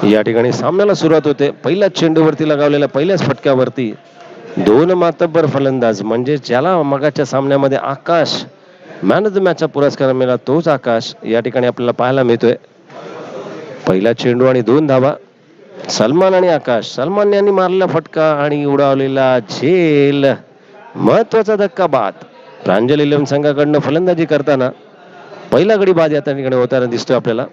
या ठिकाणी सामन्याला सुरुवात होते. पहिल्याच चेंडूवरती लगावलेल्या पहिल्याच फटक्यावरती दोन मातब्बर फलंदाज म्हणजे ज्याला मगाच्या सामन्यामध्ये आकाश मॅन ऑफ द मॅचचा पुरस्कार मिळाला तोच आकाश या ठिकाणी आपल्याला पाहायला मिळतोय. पहिला चेंडू आणि 2 धावा. सलमान आणि आकाश. सलमान यांनी मारलेला फटका आणि उडावलेला झेल. महत्वाचा धक्का बाद. प्रांजल 11 संघाकडनं फलंदाजी करताना पहिला गडी बाद या ठिकाणी होताना दिसतोय आपल्याला.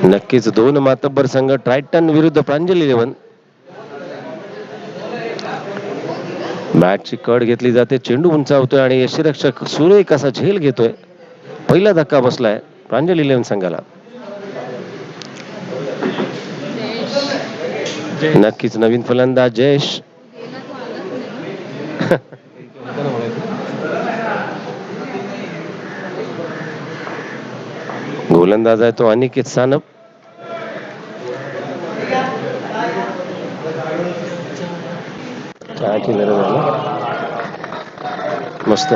नक्कीच 2 मातब्बर संघ ट्रायटन विरुद्ध प्रांजल 11. मॅचची कड घेतली जाते. चेंडू उंचावतोय आणि यष्टीरक्षक सुरेख असा झेल घेतोय. पहिला धक्का बसलाय प्रांजल 11 संघाला. नक्कीच नवीन फलंदाज जयेश. गोलंदाज आहे तो अनिकेत सानप. चहाची गरज आहे ना? मस्त.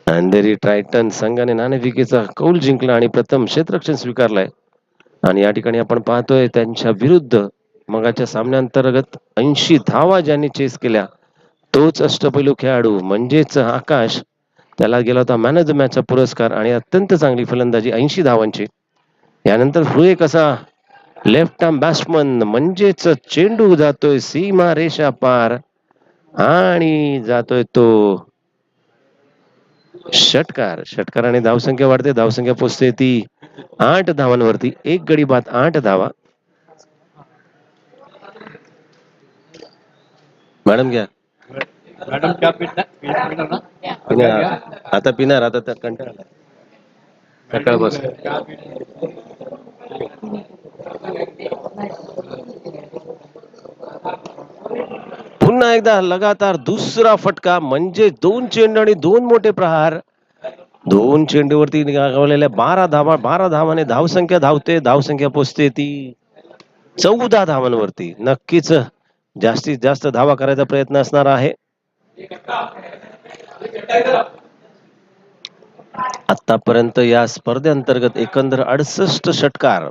अंधेरी ट्रायटन संघाने नाणेफेकीचा कौल जिंकला आणि प्रथम क्षेत्ररक्षण स्वीकारलाय. आणि या ठिकाणी आपण पाहतोय त्यांच्या विरुद्ध मगाच्या सामन्यांतर्गत 80 धावा ज्यांनी चेस केल्या तोच अष्टपैलू खेळाडू म्हणजेच आकाश. त्याला गेला होता मॅन ऑफ द मॅचचा पुरस्कार आणि अत्यंत चांगली फलंदाजी 80 धावांची. यानंतर पुढे कसा लेफ्ट आर्म बॅट्समन म्हणजेच चेंडू जातोय सीमा रेषा पार आणि जातोय तो षटकार. षटकाराने धावसंख्या वाढते. धावसंख्या पोचते ती 8 धावांवरती. एक गडी बाद 8 धावा. मॅडम घ्या. मॅडम क्या पिणार ना? आता पिणार. आता त्या कंटाळा सकाळ बस. पुन्हा एकदा लगातार दुसरा फटका म्हणजे 2 चेंडू आणि 2 मोठे प्रहार. 2 चेंडूवरती लगावलेल्या 12 धावा. 12 धावाने धावसंख्या धावते. धावसंख्या पोचते ती 14 धावांवरती. नक्कीच जास्तीत जास्त धावा करायचा प्रयत्न असणार आहे. आतापर्यंत या स्पर्धेअंतर्गत एकंदर 68 षटकार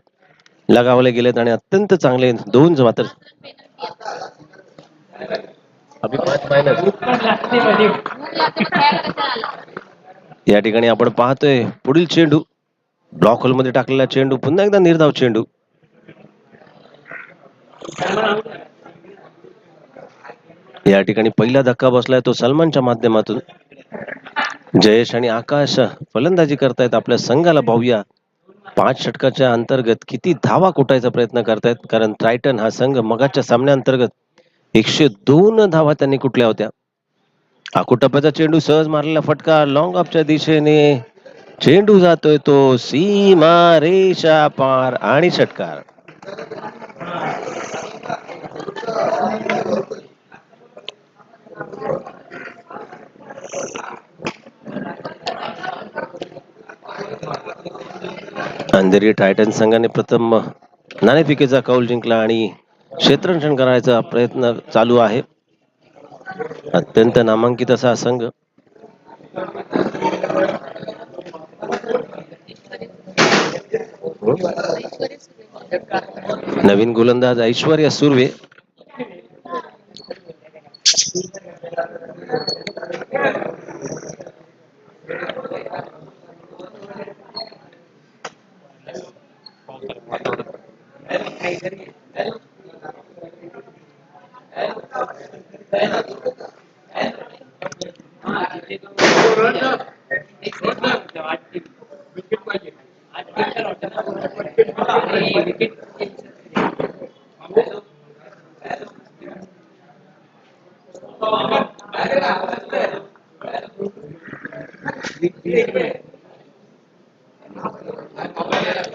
लगावले गेलेत आणि अत्यंत चांगले 2 मात्र या ठिकाणी आपण पाहतोय पुढील चेंडू ब्लॉक होल मध्ये टाकलेला चेंडू. पुन्हा एकदा निर्धाव चेंडू. या ठिकाणी पहिला धक्का बसलाय तो सलमानच्या माध्यमातून. जयेश आणि आकाश फलंदाजी करतायत आपल्या संघाला. पाहूया 5 षटकाच्या अंतर्गत किती धावा कुटायचा प्रयत्न करतायत. कारण ट्रायटन हा संघ मगाच्या सामन्याअंतर्गत 102 धावा त्यांनी कुठल्या होत्या. आकुटप्प्याचा चेंडू सहज मारलेला फटका लॉंग ऑफच्या दिशेने. चेंडू जातोय तो सीमा रेषा पार आणि षटकार. अंधेरी टायटन संघाने प्रथम नाणेफेकीचा कौल जिंकला आणि क्षेत्ररक्षण करायचा प्रयत्न चालू आहे. अत्यंत नामांकित असा संघ. नवीन गोलंदाज ऐश्वर्या सुर्वे.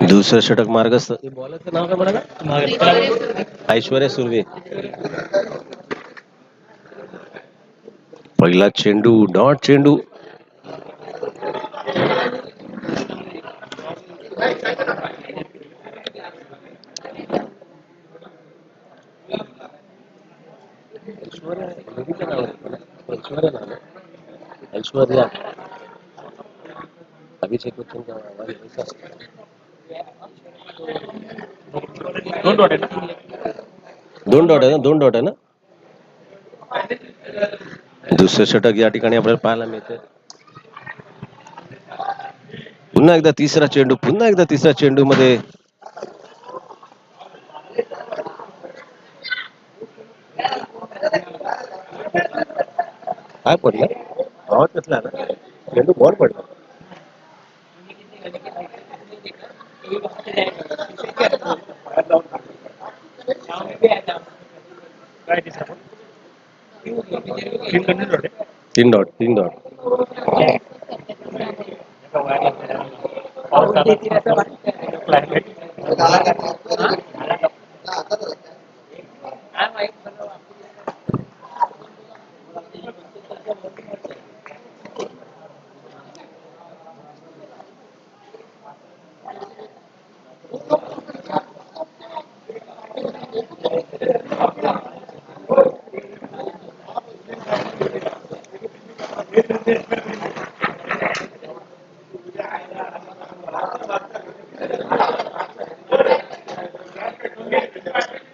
दुसरं षटक मार्गस्थ. बॉलरचं नाव काय म्हणाला? ऐश्वर्या सुर्वे. पहिला चेंडू डॉट चेंडू. ऐश्वर्या मुलीचं नाव आहे मला. ऐश्वर्या नाव आहे. ऐश्वर्या अभिषेक बच्चनचा आवाज वैसा है. दोन डॉट आहे ना. दोन डॉट आहे ना, दोन डॉट आहे ना. दुसरं षटक या ठिकाणी आपल्याला पाहायला मिळते. पुन्हा एकदा तिसरा चेंडू, पुन्हा एकदा तिसऱ्या चेंडू मध्ये काय पडलं. आवाज कसला ना, चेंडू बॉल पडला. काय दिसत तीन कंटिन्यू डॉट आहे. तीन डॉट, तीन डॉट. पाऊस आला. क्लायमेट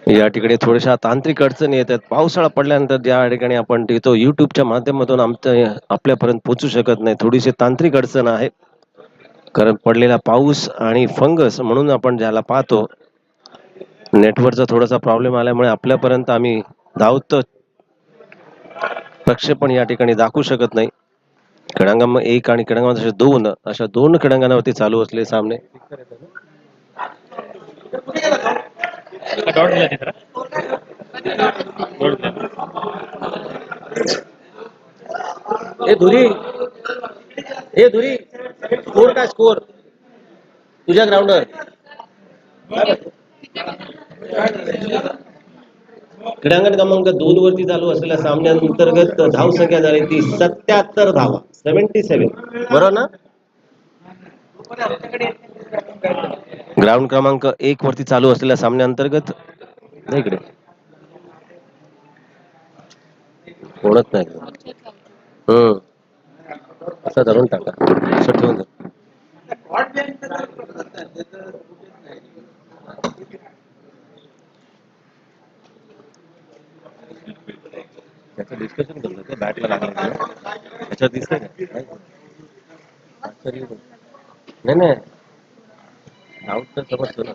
या ठिकाणी थोड्याशा तांत्रिक अडचणी येतात. पावसाळा पडल्यानंतर ज्या ठिकाणी आपण तो युट्यूबच्या माध्यमातून आपल्यापर्यंत पोहोचू शकत नाही, थोडीशी तांत्रिक अडचण आहे. कारण पडलेला पाऊस आणि फंगस म्हणून आपण ज्याला पाहतो, नेटवर्कचा थोडासा प्रॉब्लेम आल्यामुळे आपल्यापर्यंत आम्ही धावत प्रक्षेपण या ठिकाणी दाखवू शकत नाही. क्रमांक एक आणि क्रमांक दोन अशा दोन क्रमांकावरती चालू असले सामने. डॉट दिला तिथं. ए धुरी, ए धुरी, स्कोर काय स्कोर तुझ्या ग्राउंडवर. क्रीडांगण क्रमांक 2 वरती चालू असलेल्या सामन्यांतर्गत धाव संख्या झाली ती 77 धावा, 77. बरोबर ना. ग्राउंड क्रमांक 1 वरती चालू असलेल्या सामन्यांतर्गत इकडे कोणच नाही. असं धरून टाका, असं ठेवून द्या. त्याचं डिस्कशन करतो ते बॅटला लागलं त्याच्यात दिसतंय का नाही नाही, आउट तर समजतो ना.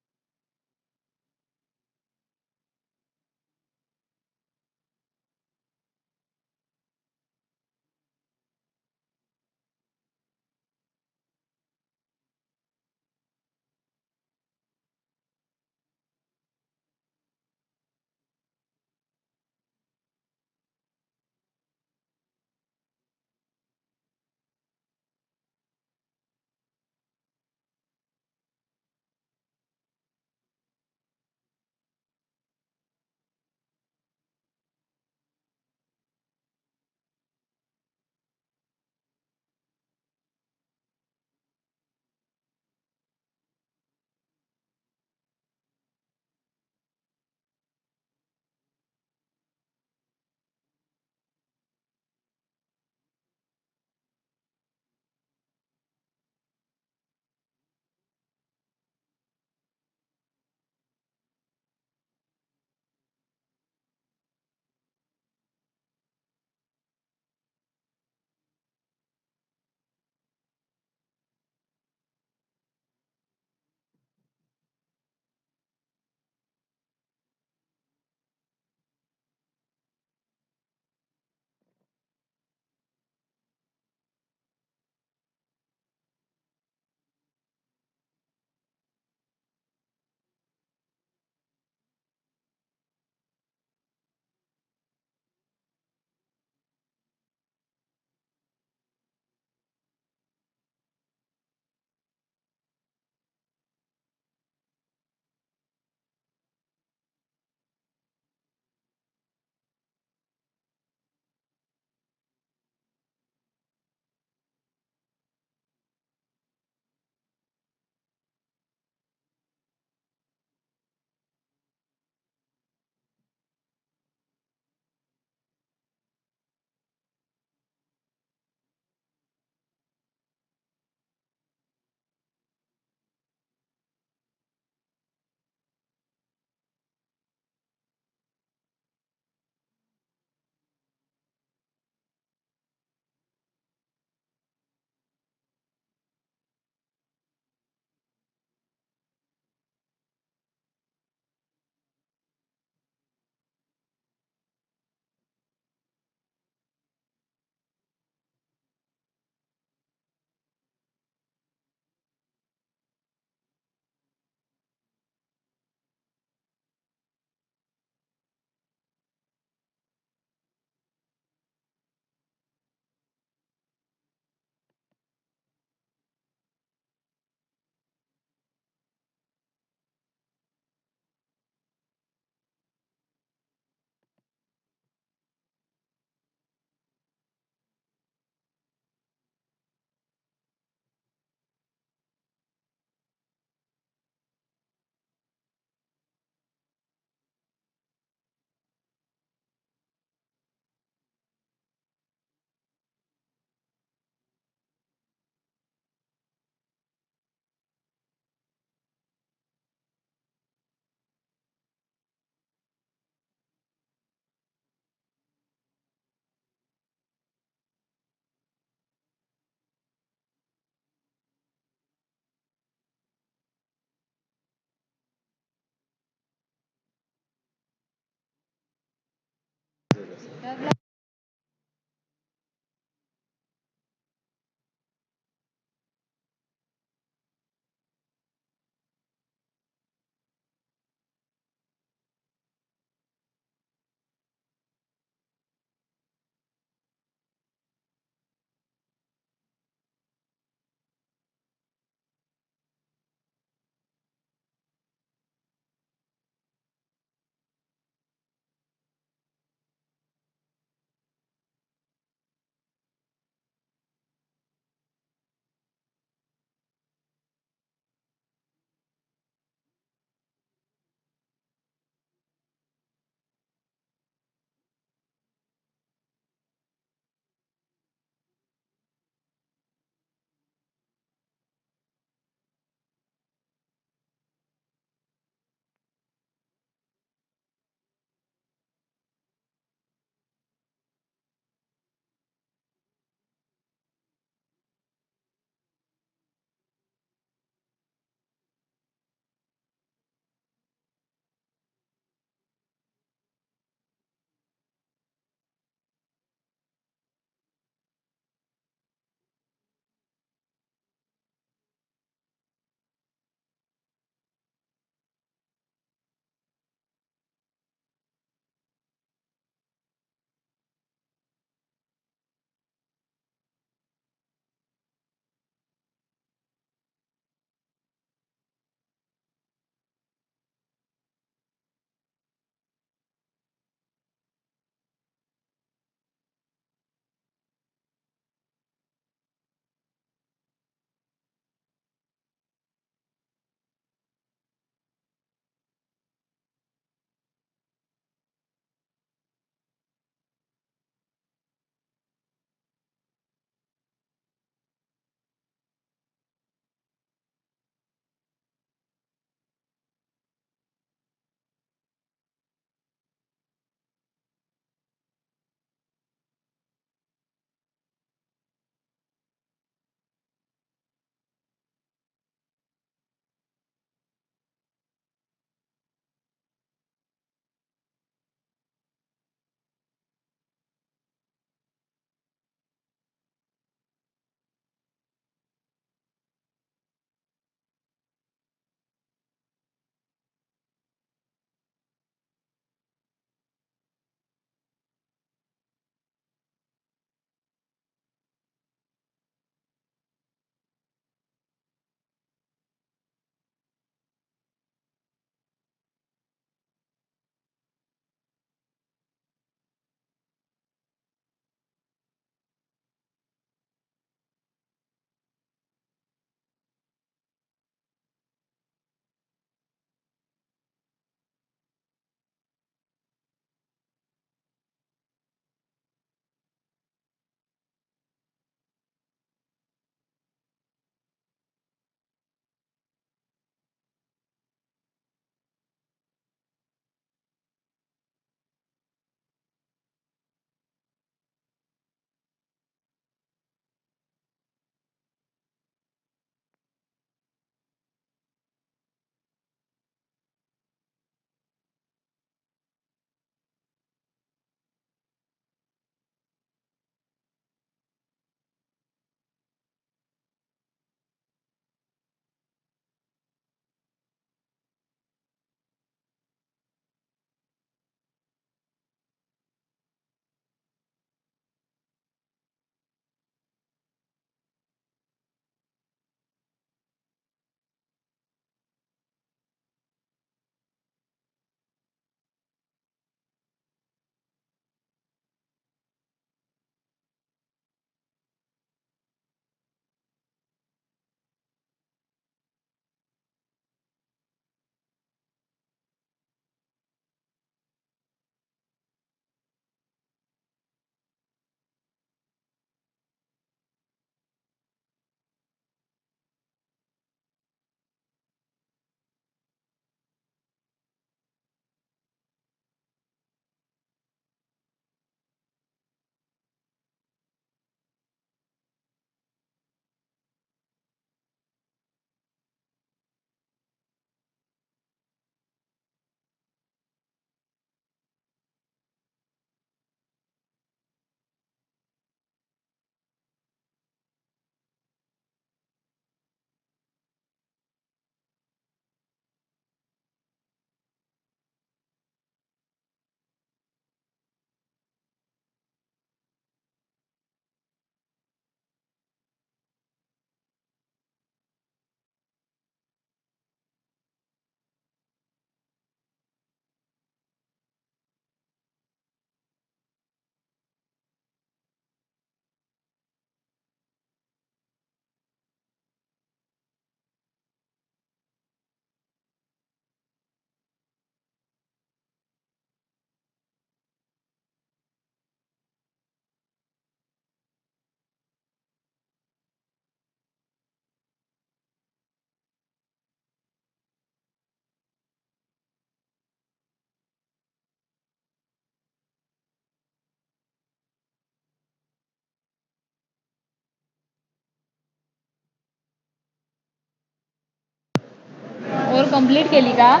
कंप्लीट केली का?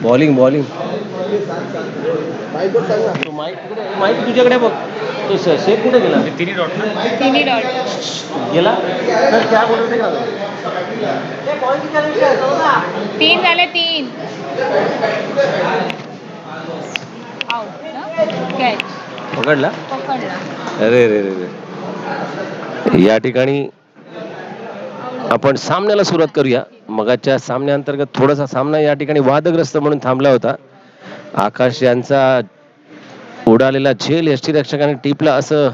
बॉलिंग बॉलिंग माईक तुझ्याकडे बघ. तो सेफ कुठे गेला? तिन्ही डॉट ना. तिन्ही डॉट. गेला तर त्या बोलवते का? 3 झाले 3. आउट ना? कॅच. पकडला. पकडला. अरे रे रे रे. या ठिकाणी आपण सामन्याला सुरुवात करूया. मगाच्या सामन्याअंतर्गत थोडासा सामना या ठिकाणी वादग्रस्त म्हणून थांबला होता. आकाश यांचा उडालेला झेल यष्टीरक्षकाने टिपला असं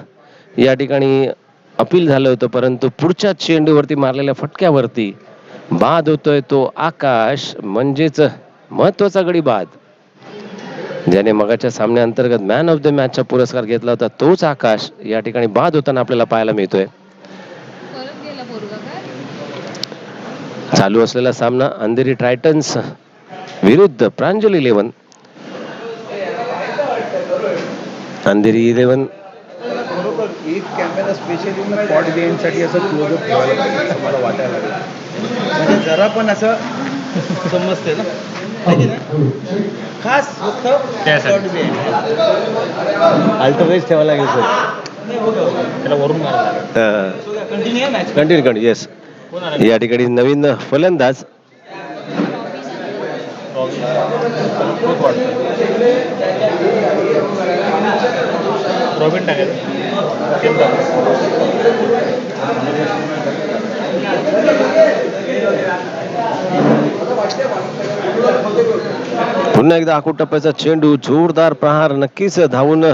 या ठिकाणी अपील झालं होतं, परंतु पुढच्या चेंडूवरती मारलेल्या फटक्यावरती बाद होतोय तो आकाश, म्हणजेच महत्वाचा गडी बाद. ज्याने मगाच्या सामन्याअंतर्गत मॅन ऑफ द मॅचचा पुरस्कार घेतला होता तोच आकाश या ठिकाणी बाद होताना आपल्याला पाहायला मिळतोय. परत गेला पोरगा काय? चालू असलेला सामना अंधेरी टायटन्स विरुद्ध प्रांजल 11. अंधेरी 11 बरोबर एक कॅमेरा स्पेशली स्पॉट गेमसाठी असं क्लोजअप ठेवायला पाहिजे असं मला वाटायला लागलं. म्हणजे जरा पण असं समजते ना, माहिती ना, खास फक्त स्पॉट गेम अल्टरनेट ठेवायला लागेल सर. त्याला वरून मारायला. Continue match. Continue yes. या ठिकाणी नवीन फलंदाज रॉबिन टाकायचं. पुन्हा एकदा आखूड टप्प्याचा चेंडू, जोरदार प्रहार, नक्कीच धावून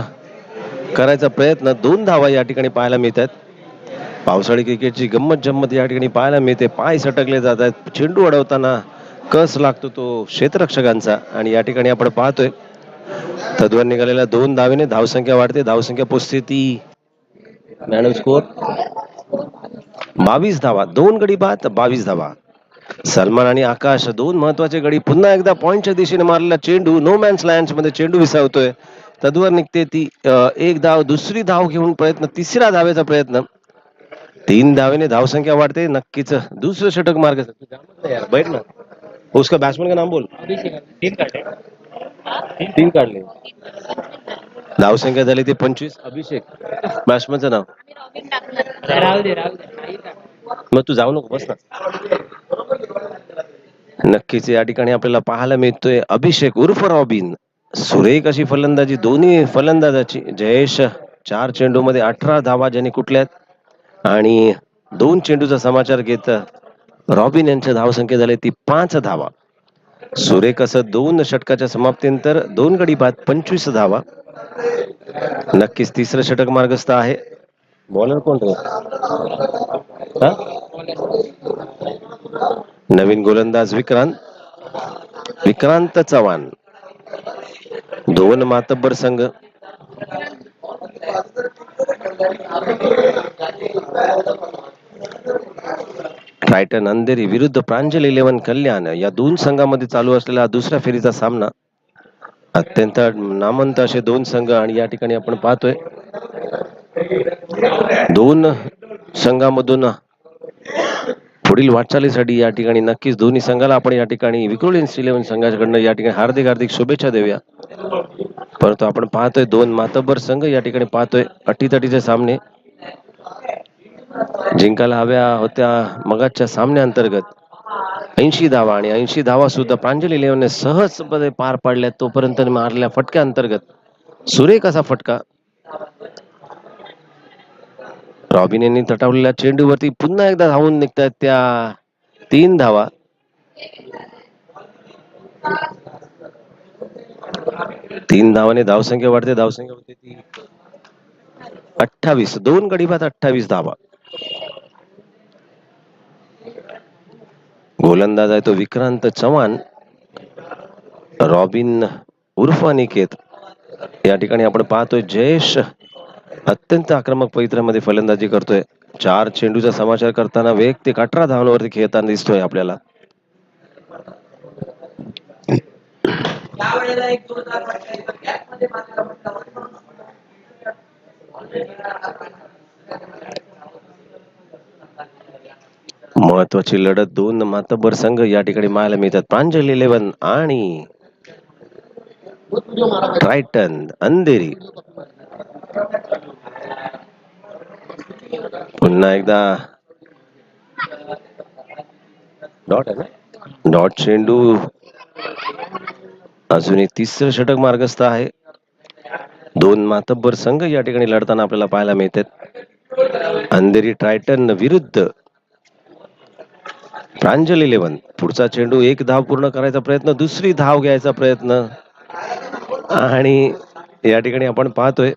करायचा प्रयत्न. 2 धावा या ठिकाणी पाहायला मिळतात. पावसाळी क्रिकेटची गंमत जम्मत या ठिकाणी पाहायला मिळते. पाय सटकले जात आहेत. चेंडू अडवताना कस लागतो तो क्षेत्ररक्षकांचा, आणि या ठिकाणी आपण पाहतोय तद्वार निघालेल्या 2 धावेने धावसंख्या वाढते. धावसंख्या पोचते ती मॅडम स्कोर 22 धावा. 2 गडी बाद, 22 धावा. सलमान आणि आकाश 2 महत्वाचे गडी. पुन्हा एकदा पॉइंटच्या दिशेने मारलेला चेंडू नो मॅन्स लँड मध्ये चेंडू विसावतोय. तद्वार निघते ती 1 धाव. दुसरी धाव घेऊन प्रयत्न, तिसऱ्या धावेचा प्रयत्न. 3 धावेने धावसंख्या वाढते. नक्कीच दुसरं षटक मार्ग. बैठ ना, उसका बॅट्समॅन का नाम बोल. 3 काढले. 3 काढले. धावसंख्या झाली ते 25. अभिषेक बॅट्समॅनचं नाव. राहू दे राहू दे. मग तू जाऊ नको, बस ना. नक्कीच या ठिकाणी आपल्याला पाहायला मिळतोय अभिषेक उर्फ रॉबिन. सुरेख अशी फलंदाजी दोन्ही फलंदाजाची. जयेश 4 चेंडूमध्ये 18 धावा ज्यांनी कुठल्यात, आणि 2 चेंडूचा समाचार घेत रॉबिन यांच्या धावसंख्या झाली ती 5 धावा. सुरेख असं 2 षटकाच्या समाप्तीनंतर 2 गडी बाद, 25 धावा. नक्कीच तिसरं षटक मार्गस्थ आहे. बॉलर कोण रे? हा? नवीन गोलंदाज विक्रांत चव्हाण. 2 मातब्बर संघ. टायटन अंधेरी विरुद्ध प्रांजल 11 कल्याण या 2 संघामध्ये चालू असलेला दुसऱ्या फेरीचा सामना. अत्यंत नामवंत असे 2 संघ, आणि या ठिकाणी आपण पाहतोय 2 संघामधून पुढील वाटचालीसाठी या ठिकाणी नक्कीच दोन्ही संघाला आपण या ठिकाणी विक्रोली 11 संघाकडनं या ठिकाणी हार्दिक हार्दिक शुभेच्छा देऊया. परंतु आपण पाहतोय 2 मातब्बर संघ या ठिकाणी पाहतोय अटीतटीचे सामने. जिंकायला हव्या होत्या मगाच्या सामन्याअंतर्गत 80 धावा, आणि 80 धावा सुद्धा प्रांजल 11 ने सहजपणे पार पाडल्या. तोपर्यंत मारलेल्या फटक्या अंतर्गत सुरेख असा फटका. रॉबिन यांनी तटावलेल्या चेंडूवरती पुन्हा एकदा धावून निघतात त्या 3 धावा. तीन धावाने धावसंख्या वाढते. धावसंख्या होते ती 28. 2 गडी बाद, 28 धावा. गोलंदाज आहे तो विक्रांत चव्हाण. रॉबिन उर्फ अनिकेत. या ठिकाणी आपण पाहतोय जयेश अत्यंत आक्रमक पवित्र्यामध्ये फलंदाजी करतोय. 4 चेंडूचा समाचार करताना वैयक्तिक 18 धावांवरती खेळताना दिसतोय आपल्याला. महत्वाची लढत दोन मातब्बर संघ या ठिकाणी पाहायला मिळतात. प्रांजल 11 आणि ट्रायटन अंधेरी. पुन्हा एकदा डॉट आहे ना, डॉट चेंडू. अजूनही तिसरं षटक मार्गस्थ आहे. दोन मातब्बर संघ या ठिकाणी लढताना आपल्याला पाहायला मिळतात. अंधेरी ट्रायटन विरुद्ध प्रांजल 11. पुढचा चेंडू, एक धाव पूर्ण करायचा प्रयत्न, दुसरी धाव घ्यायचा प्रयत्न, आणि या ठिकाणी आपण पाहतोय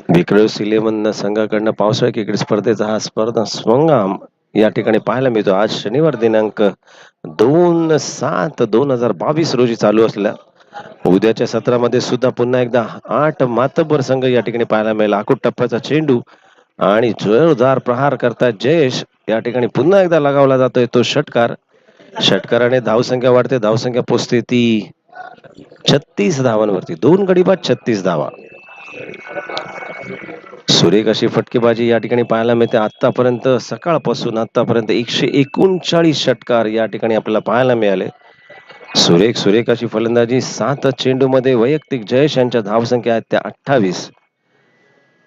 विक्रस 11 संघाकडनं पावसाळी क्रिकेट स्पर्धेचा हा स्पर्धा संग्राम या ठिकाणी पाहायला मिळतो. आज शनिवार दिनांक 2/7/2022 रोजी चालू असल्या उद्याच्या सत्रामध्ये सुद्धा पुन्हा एकदा 8 मातब्बर संघ या ठिकाणी पाहायला मिळेल. आखूड टप्प्याचा चेंडू आणि जोरदार प्रहार करतात जयेश. या ठिकाणी पुन्हा एकदा लगावला जातोय तो षटकार. षटकाराने धावसंख्या वाढते, धावसंख्या पोचते ती 36 धावांवरती. 2 गडी बाद 36 धावा. सुरेख अशी फटकेबाजी या ठिकाणी पाहायला मिळते. आतापर्यंत सकाळपासून आतापर्यंत 139 षटकार या ठिकाणी आपल्याला पाहायला मिळाले. सुरेख सुरेख अशी फलंदाजी. 7 चेंडू मध्ये वैयक्तिक जयेश यांच्या धावसंख्या आहेत त्या 28.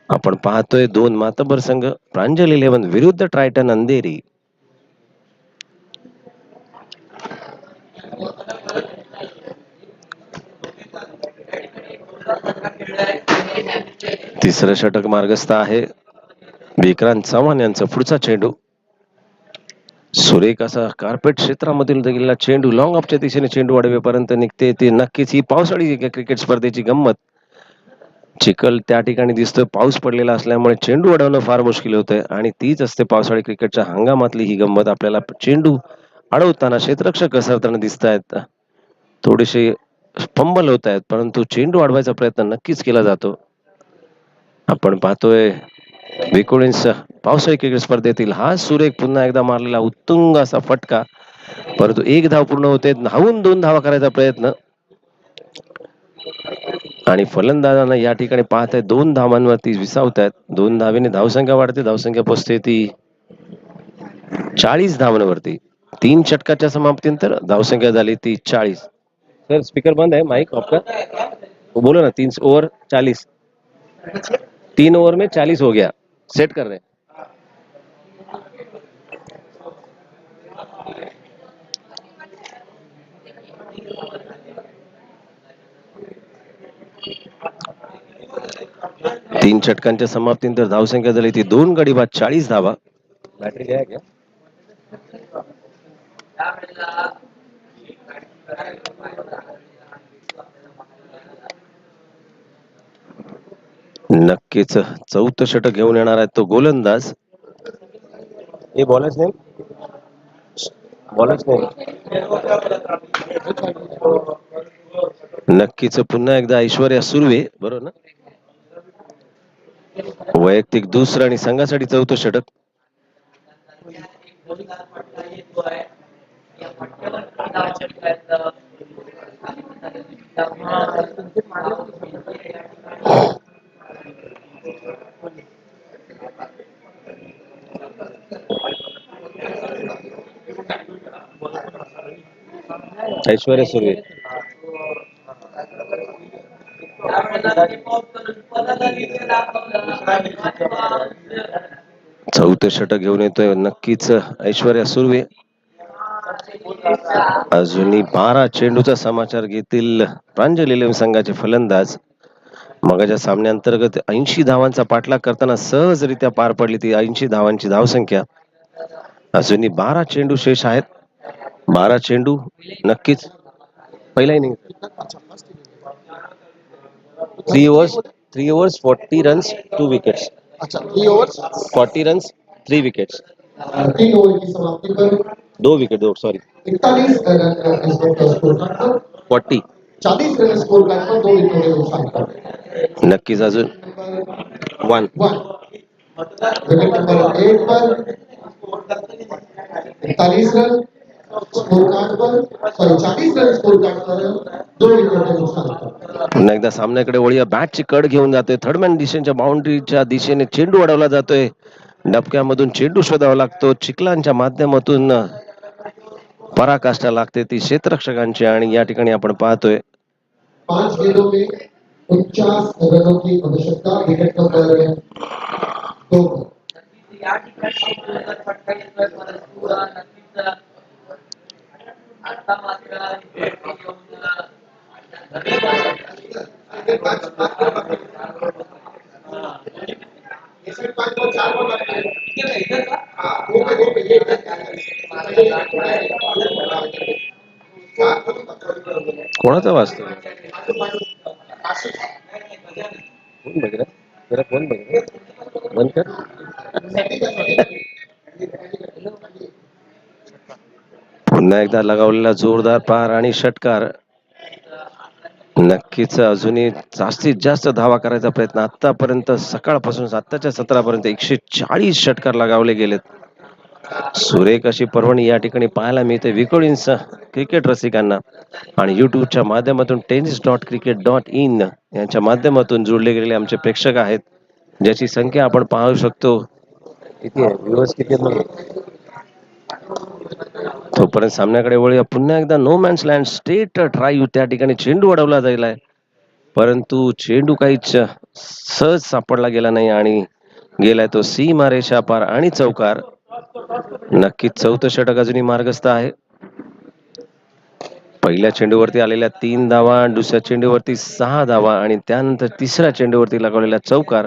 आपण पाहतोय दोन मातब्बर संघ प्रांजल 11 विरुद्ध ट्रायटन अंधेरी. तिसरं षटक मार्गस्थ आहे. विक्रांत चव्हाण यांचा पुढचा चेंडू. सुरेख असा कार्पेट क्षेत्रामधील गेलेला चेंडू लॉंग ऑफच्या दिशेने चेंडू आडवेपर्यंत निघते. ते नक्कीच ही पावसाळी क्रिकेट स्पर्धेची गंमत. चिखल त्या ठिकाणी दिसतोय, पाऊस पडलेला असल्यामुळे चेंडू अडवणं फार मुश्किल होतंय आणि तीच असते पावसाळी क्रिकेटच्या हंगामातली ही गंमत. आपल्याला चेंडू अडवताना क्षेत्ररक्षक घसरताना दिसत आहेत, थोडेसे फंबल होत आहेत, परंतु चेंडू अडवायचा प्रयत्न नक्कीच केला जातो. आपण पाहतोय विकोळीन्स पावसाळी क्रिकेट स्पर्धेतील हा सुरेख पुन्हा एकदा मारलेला उत्तुंग असा फटका, परंतु एक धाव पूर्ण होते. धावून 2 धावा करायचा प्रयत्न आणि फलंदाजांना या ठिकाणी पाहत आहे 2 धावांवरती विसावत आहेत. 2 धावेने धावसंख्या वाढते, धावसंख्या पोचते ती 40 धावांवरती. 3 षटकाच्या समाप्तीनंतर धावसंख्या झाली ती 40. सर स्पीकर बंद है माइक आपका, वो बोलो ना. 3 ओवर 40, 3 ओवर में 40 हो गया. सेट कर रहे हैं. तीन षटकांच्या समाप्तीनंतर धावसंख्या झाली ती 2 गडी बाद 40 धावा. बॅटरी आहे क्या? नक्कीच चौथं षटक घेऊन येणार आहे तो गोलंदाज. हे बॉलच नाही, बॉलच नाही. नक्कीच पुन्हा एकदा ऐश्वर्या सुर्वे, बरोबर ना? वैयक्तिक दुसरं आणि संघासाठी चौथं षटक. ऐश्वर्या सुर्वे. चौथं षटक घेऊन येतोय नक्कीच ऐश्वर्या सुर्वे. अजूनही 12 चेंडूचा समाचार घेतील प्रांजल 11 संघाचे फलंदाज. मगाच्या सामन्याअंतर्गत 80 धावांचा पाठलाग करताना सहजरित्या पार पडली ती 80 धावांची धावसंख्या. अजूनही 12 चेंडू शेष आहेत. 12 चेंडू नक्कीच. पहिला इनिंग 3 overs 40 runs 2 wickets. अच्छा 3 ओव्हर्स 40 runs 3 wickets. 3 ओव्हर की समाप्ति पर 2 wicket, 2 sorry 41 run score card पर 40. 40 रन स्कोर कार्ड पर 2 विकेट के नुकसान पर. नक्कीच अजून 1. विकेट नंबर 8 पर 41 रन स्कोर कार्ड पर, सॉरी 40 रन स्कोर कार्ड पर 2 विकेटचे नुकसान. पुन्हा एकदा सामन्याकडे वळूया. बॅटची कड घेऊन जातोय थर्डमॅन दिशेच्या बाउंड्रीच्या दिशेने चेंडू अडवला जातोय. डबक्यामधून चेंडू शोधावा लागतो. चिखलांच्या माध्यमातून पराकाष्ठा लागते ती क्षेत्ररक्षकांची आणि या ठिकाणी आपण पाहतोय 5 गेंदों में 49 रनों की आवश्यकता. Wicket number 2. कोणाचा वाजतो कोण बघ जरा कोण बघ बंद कर. पुन्हा एकदा लगावलेला जोरदार पार आणि षटकार. नक्कीच अजूनही जास्तीत जास्त धावा करायचा प्रयत्न. आतापर्यंत सकाळपासून आताच्या सत्रापर्यंत 140 षटकार लगावले गेलेत. सुरेख अशी पर्वणी या ठिकाणी पाहायला मिळते विकोळींस क्रिकेट रसिकांना आणि युट्यूबच्या माध्यमातून tennis.cricket.in यांच्या माध्यमातून जोडले गेलेले आमचे प्रेक्षक आहेत ज्याची संख्या आपण पाहू शकतो. किती आहे व्ह्यूअर्स किती आहेत. तोपर्यंत सामन्याकडे वळूया. पुन्हा एकदा no man's land straight drive त्या ठिकाणी चेंडू अडवला जाईल आहे परंतु चेंडू काहीच सहज सापडला गेला नाही आणि गेलाय तो सीमारेषा पार आणि चौकार. नक्कीच चौथं षटक अजूनही मार्गस्थ आहे. पहिल्या चेंडूवरती आलेल्या 3 धावा, दुसऱ्या चेंडूवरती 6 धावा आणि त्यानंतर तिसऱ्या चेंडूवरती लगावलेला चौकार.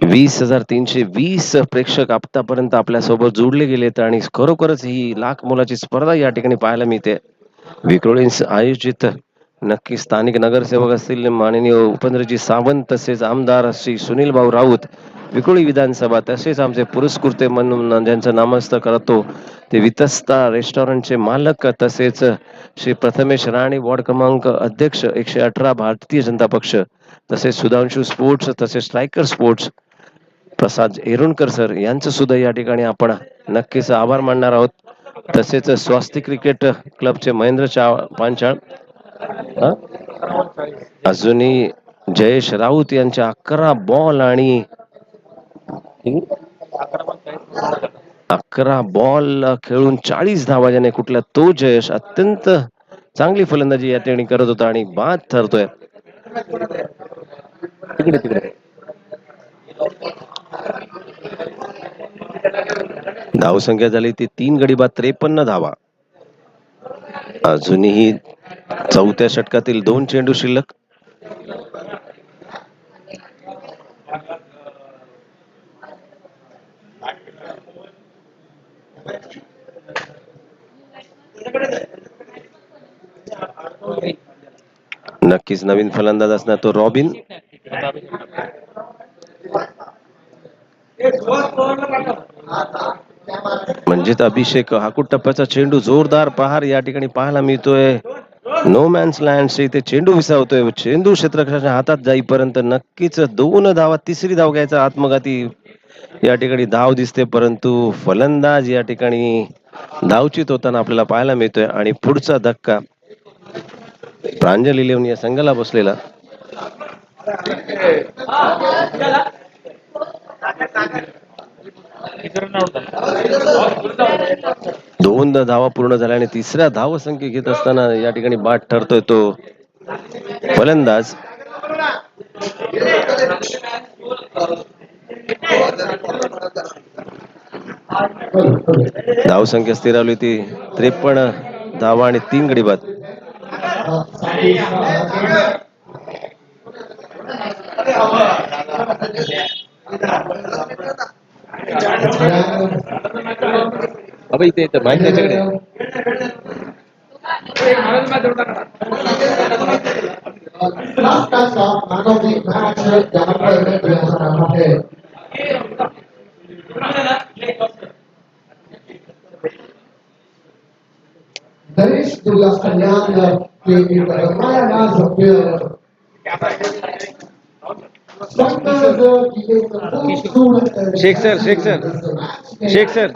20,320 प्रेक्षक आतापर्यंत आपल्या सोबत जोडले गेलेत आणि खरोखरच ही लाख मोलाची स्पर्धा या ठिकाणी पाहायला मिळते. विक्रोळींस आयोजित नक्की स्थानिक नगरसेवक असतील माननीय उपेंद्रजी सावंत तसेच आमदार श्री सुनील भाऊ राऊत विक्रोळी विधानसभा तसेच आमचे पुरस्कृते म्हणून ज्यांचं नामस्त करतो ते वितस्ता रेस्टॉरंटचे मालक तसेच श्री प्रथमेश राणे वॉर्ड क्रमांक अध्यक्ष 118 भारतीय जनता पक्ष तसेच सुधांशु स्पोर्ट्स तसेच स्ट्रायकर स्पोर्ट्स प्रसाद एरुणकर सर यांचं सुद्धा या ठिकाणी आपण नक्कीच आभार मानणार आहोत. तसेच स्वास्ती क्रिकेट क्लबचे महेंद्र पांचाळ अजूनही जयेश राऊत यांच्या 11 बॉल आणि 11 बॉल खेळून 40 धावा ज्याने कुठला तो जयेश अत्यंत चांगली फलंदाजी या ठिकाणी करत होता आणि बाद ठरतोय. तिकडे तिकडे धावसंख्या झाली ती 3 गडी बाद 53 धावा. अजूनही चौथ्या षटकातील 2 चेंडू शिल्लक. नक्कीच नवीन फलंदाज असणार तो रॉबिन. म्हणजेच अभिषेक हाकूट टप्प्याचा चेंडू जोरदार पहार या ठिकाणी पाहायला मिळतोय. नो मॅन्स लँड इथे चेंडू विसावतोय. चेंडू क्षेत्ररक्षकाच्या हातात जाईपर्यंत नक्कीच 2 धावा 3री धाव घ्यायचा आत्मघाती या ठिकाणी धाव दिसते परंतु फलंदाज या ठिकाणी धावचित होताना आपल्याला पाहायला मिळतोय आणि पुढचा धक्का प्रांजल इलेव्हन या संघाला बसलेला. दोन धावा पूर्ण झाल्या आणि तिसऱ्या धाव संख्या घेत असताना या ठिकाणी बाद ठरतोय तो फलंदाज. धावसंख्या स्थिरावली ती 53 धावा आणि 3 गडी बाद. अबे इथे तर माहिती त्याच्याकडे गणेश दुर्गा कल्याण के निर्माण Sheikh sir, Sheikh sir, Sheikh sir.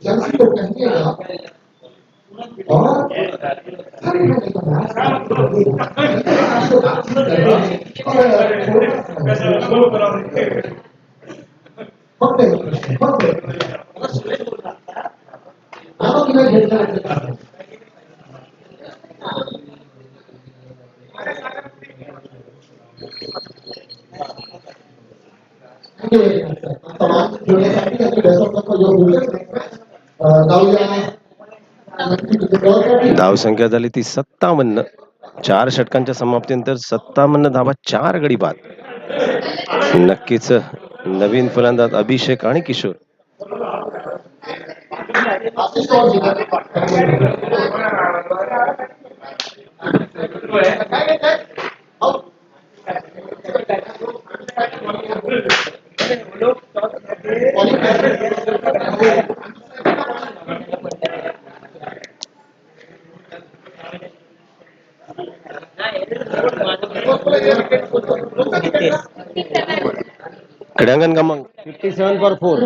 Jersey को पहनिएगा और तमाम जुळण्यासाठी आणि धावसंख्या झाली ती 57. 4 षटकांच्या समाप्तीनंतर 57 धावा, 4 गडी बाद. नक्कीच नवीन फलंदाज अभिषेक आणि किशोर. क्रीडांगण क्रमांक 57 फॉर 4.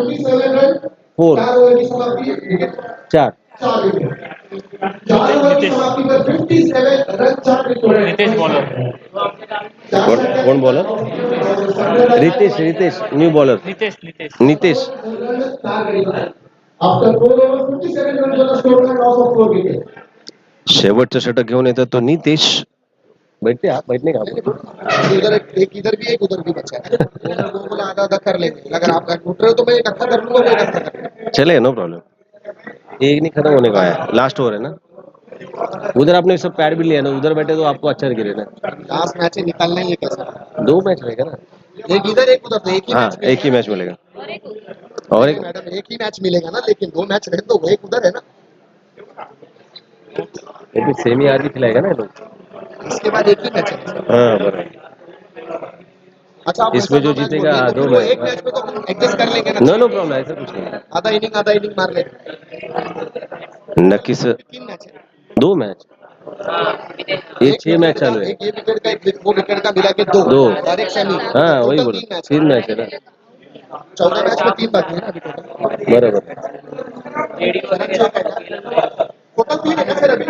4 4. नितेश बॉलर. कोण bowler? Ritesh, Ritesh new bowler. Nitesh Nitesh Nitesh. शेवटचं षटक घेऊन येतो तो नितेश. बैठते आप, बैठने का आपको? उधर एक इधर भी एक उधर भी बचा है दोनों को आधा आधा कर लेंगे अगर आप उठ रहे हो तो मैं इकट्ठा कर लूंगा मैं इकट्ठा कर लूंगा चले, नो प्रॉब्लम. एक नहीं खत्म होने का है, लास्ट ओवर है ना. उधर आपने सब पैड भी लिया ना, उधर बैठे तो आपको अच्छा गिरे ना. लास्ट मैच है निकालना ही है कैसे 2 मैच रहेगा ना. एक इधर एक उधर तो एक ही हाँ, मैच एक ही मैच मिलेगा. और एक मैडम एक ही मैच मिलेगा ना लेकिन 2 मैच रहे तो वो एक उधर है ना सेमी आर भी खिलाएगा ना ये लोग. इसके बाद एक ही मैच है हाँ बराबर. अच्छा आप इसमें ऐसा जो 2 मैच जीतेगा, बोल रहे हैं, तो 2 फिर वो मैच. एक मैच में तो एडजस्ट कर लेंगे ना नो नो प्रॉब्लम, ऐसा कुछ नहीं. आधा इनिंग मार लेंगे नक्कीच 3 मैच है 2 मैच. ये 6 मैच चालू है. एक ये विकेट का एक वो विकेट का मिला के 2 दो. और एक सेमी हाँ वही टोटल बोलो, 3 मैच 3 मैच है ना. 14 मैच में 3 बाकी है ना अभी टोटल बराबर. टोटल 3 है ना फिर अभी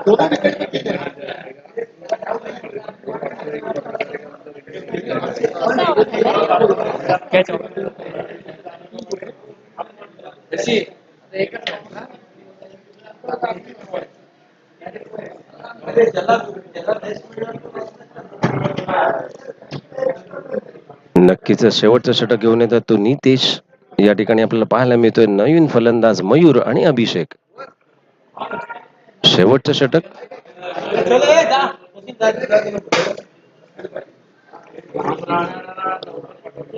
दोनों विकेट में 3 है कॅच नक्कीच शेवटचं षटक घेऊन येतात तो नितेश. या ठिकाणी आपल्याला पाहायला मिळतोय नवीन फलंदाज मयूर आणि अभिषेक. शेवटचं षटक.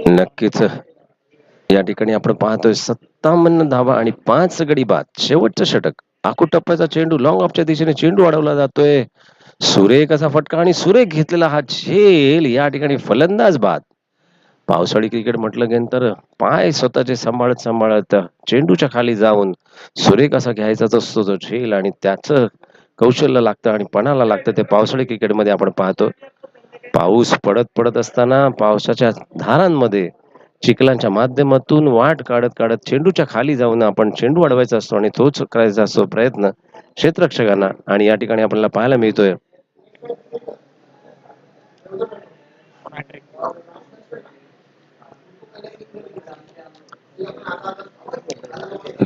नक्कीच या ठिकाणी आपण पाहतोय 57 धावा आणि 5 गडी बाद. शेवटचं षटक. आखूड टप्प्याचा चेंडू लॉंग ऑफच्या दिशेने चेंडू अडवला जातोय. सुरेख असा फटका आणि सुरेख घेतलेला हा झेल. या ठिकाणी फलंदाज बाद. पावसाळी क्रिकेट म्हटलं गेलं पाय स्वतःचे सांभाळत सांभाळत चेंडूच्या खाली जाऊन सुरेख असा घ्यायचाच असतो तो झेल, आणि त्याचं कौशल्य लागतं आणि पणाला लागतं. ते पावसाळी क्रिकेटमध्ये आपण पाहतो. पाऊस पडत पडत असताना पावसाच्या धारांमध्ये चिखलांच्या माध्यमातून वाट काढत काढत चेंडूच्या खाली जाऊन आपण चेंडू अडवायचा असतो आणि तोच करायचा असतो प्रयत्न क्षेत्ररक्षकांना. आणि या ठिकाणी आपल्याला पाहायला मिळतोय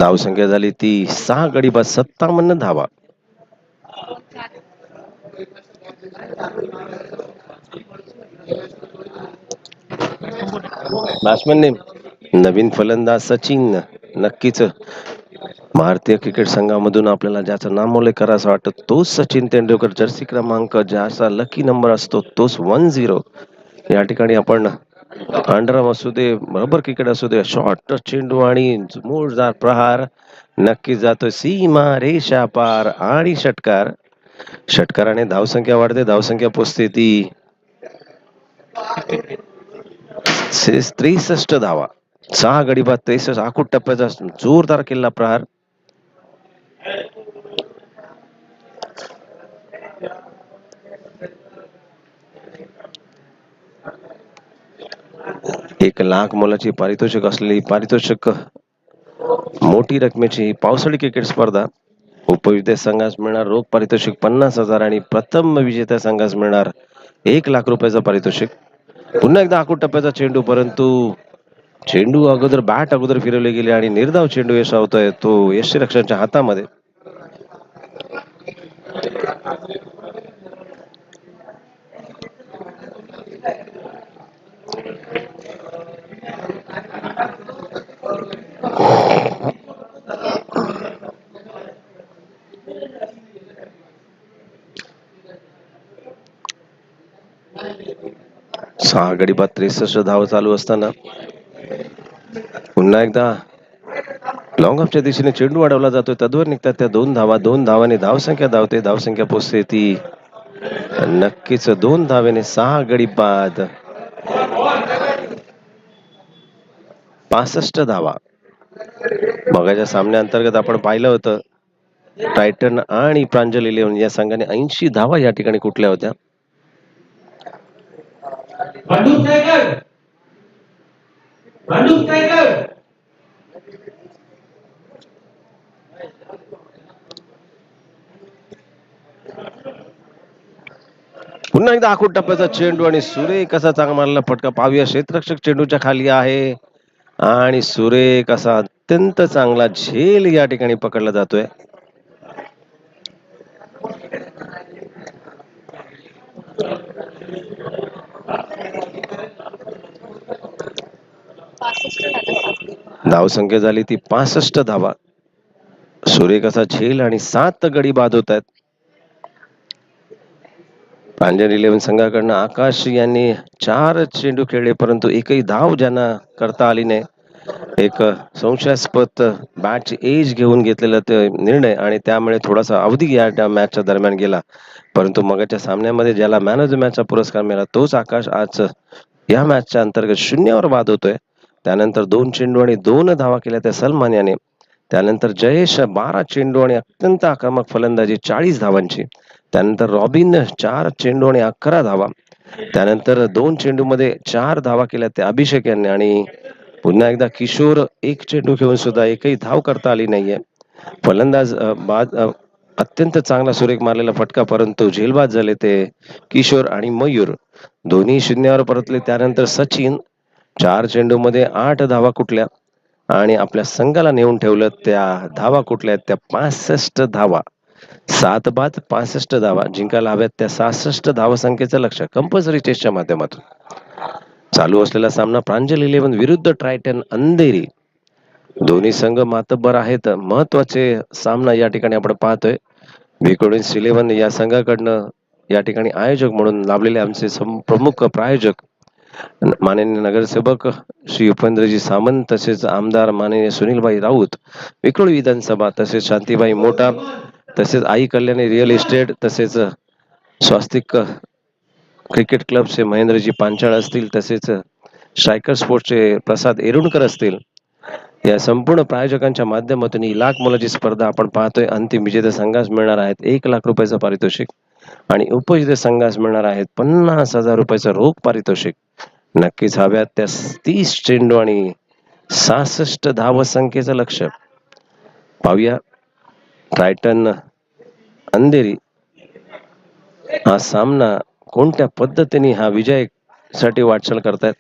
धावसंख्या झाली ती 6 गडी बाद, 57 धावा. बॅट्समन नेम नवीन फलंदाज सचिन. नक्कीच भारतीय क्रिकेट संघामधून आपल्याला ज्याचा नामोल्लेख करायचा वाटत तोच सचिन तेंडुलकर. जर्सी क्रमांक ज्याचा लकी नंबर असतो तोच 10. या ठिकाणी आपण अंडरआर्म असू दे, बरोबर क्रिकेट असू दे, शॉर्ट चेंडू आणि जोरदार प्रहार नक्कीच जातोय सीमा रेषा पार आणि षटकार. षटकाराने धावसंख्या वाढते. धावसंख्या पोचते ती 63 धावा. 6 गडी बाद, 63. आखूड टप्प्याचा जोरदार केला प्रहार. लाख मोलाची पारितोषिक असलेली पारितोषिक मोठी रकमेची ही पावसाळी क्रिकेट स्पर्धा उपविजेत्या संघास मिळणार रोख पारितोषिक 50,000 आणि प्रथम विजेत्या संघास मिळणार 1,00,000 रुपयाचं पारितोषिक. पुन्हा एकदा आखूड टप्प्याचा चेंडू, परंतु चेंडू अगोदर बॅट अगोदर फिरवले गेले आणि निर्धाव चेंडू यशावतोय तो यष्टीरक्षकांच्या हातामध्ये. सहा गडी बाद 63 धाव चालू असताना पुन्हा एकदा लॉंग ऑफच्या दिशेने चेंडू अडवला जातोय. तद्वर निघतात त्या 2 धावा. 2 धावाने धावसंख्या धावते. धावसंख्या पोचते ती नक्कीच 2 धावेने 6 गडी बाद 65 धावा. मगाच्या सामन्याअंतर्गत आपण पाहिलं होतं टायटन आणि प्रांजल 11 या संघाने 80 धावा या ठिकाणी कुठल्या होत्या. पुन्हा एकदा आखूड टप्प्याचा चेंडू आणि सुरेख असा चांगला मारलेला फटका. पाहूया क्षेत्ररक्षक चेंडूच्या खाली आहे आणि सुरेख असा अत्यंत चांगला झेल या ठिकाणी पकडला जातोय. धावसंख्या झाली ती 65 धावा. सुरेख असा झेल आणि 7 गडी बाद होत आहेत. प्रांजल 11 संघाकडनं आकाश यांनी 4 चेंडू खेळले, परंतु एकही धाव ज्यांना करता आली नाही. एक संशयास्पद बॅटची एज घेऊन घेतलेला ते निर्णय आणि त्यामुळे थोडासा अवधी या मॅचच्या दरम्यान गेला. परंतु मगाच्या सामन्यामध्ये ज्याला मॅन ऑफ द मॅचचा पुरस्कार मिळाला तोच आकाश आज या मॅचच्या अंतर्गत 0वर बाद होतोय. त्यानंतर 2 चेंडू आणि 2 धावा केल्या त्या सलमान याने. त्यानंतर जयेश 12 चेंडू आणि अत्यंत आक्रमक फलंदाजी 40 धावांची. त्यानंतर रॉबिन 4 चेंडू आणि 11 धावा. त्यानंतर 2 चेंडू मध्ये 4 धावा केल्या त्या अभिषेक यांनी आणि पुन्हा एकदा किशोर 1 चेंडू खेळून सुद्धा एकही धाव करता आली नाहीये. फलंदाज बाद अत्यंत चांगला सुरेख मारलेला फटका, परंतु झेलबाद झाले ते किशोर आणि मयूर. दोन्ही 0वर परतले. त्यानंतर सचिन 4 चेंडू मध्ये 8 धावा कुठल्या आणि आपल्या संघाला नेऊन ठेवलं. त्या धावा कुठल्या त्या 65 धावा. 7 बाद 65 धावा जिंकायला हव्यात त्या 66 धावसंख्येचं लक्ष कंपल्सरी टेस्टच्या माध्यमातून. चालू असलेला सामना प्रांजल 11 विरुद्ध ट्रायटन अंधेरी. दोन्ही संघ मातब्बर आहेत. महत्वाचे सामना या ठिकाणी आपण पाहतोय. विकोडीन्स 11 या संघाकडनं या ठिकाणी आयोजक म्हणून लाभलेले आमचे प्रमुख प्रायोजक माननीय नगरसेवक श्री उपेंद्रजी सामंत, तसेच आमदार माननीय सुनीलभाई राऊत, विक्रोळी विधानसभा, तसेच शांतीबाई मोठा, तसेच आई कल्याणी रिअल इस्टेट, तसेच स्वास्तिक क्रिकेट क्लबचे महेंद्रजी पांचाळ असतील, तसेच स्ट्रायकर स्पोर्ट्सचे प्रसाद एरुणकर असतील. या संपूर्ण प्रायोजकांच्या माध्यमातून ही लाख मोलाची स्पर्धा आपण पाहतोय. अंतिम विजेत्या संघास मिळणार आहेत 1,00,000 रुपयाचं पारितोषिक आणि उपविजेत्या संघास मिळणार आहेत 50,000 रुपयाचं रोख पारितोषिक. नक्कीच हव्यात त्या 30 चेंडू आणि 66 धावसंख्येचं लक्ष. पाहूया टायटन अंधेरी हा सामना कोणत्या पद्धतीने हा विजयासाठी वाटचाल करतायत.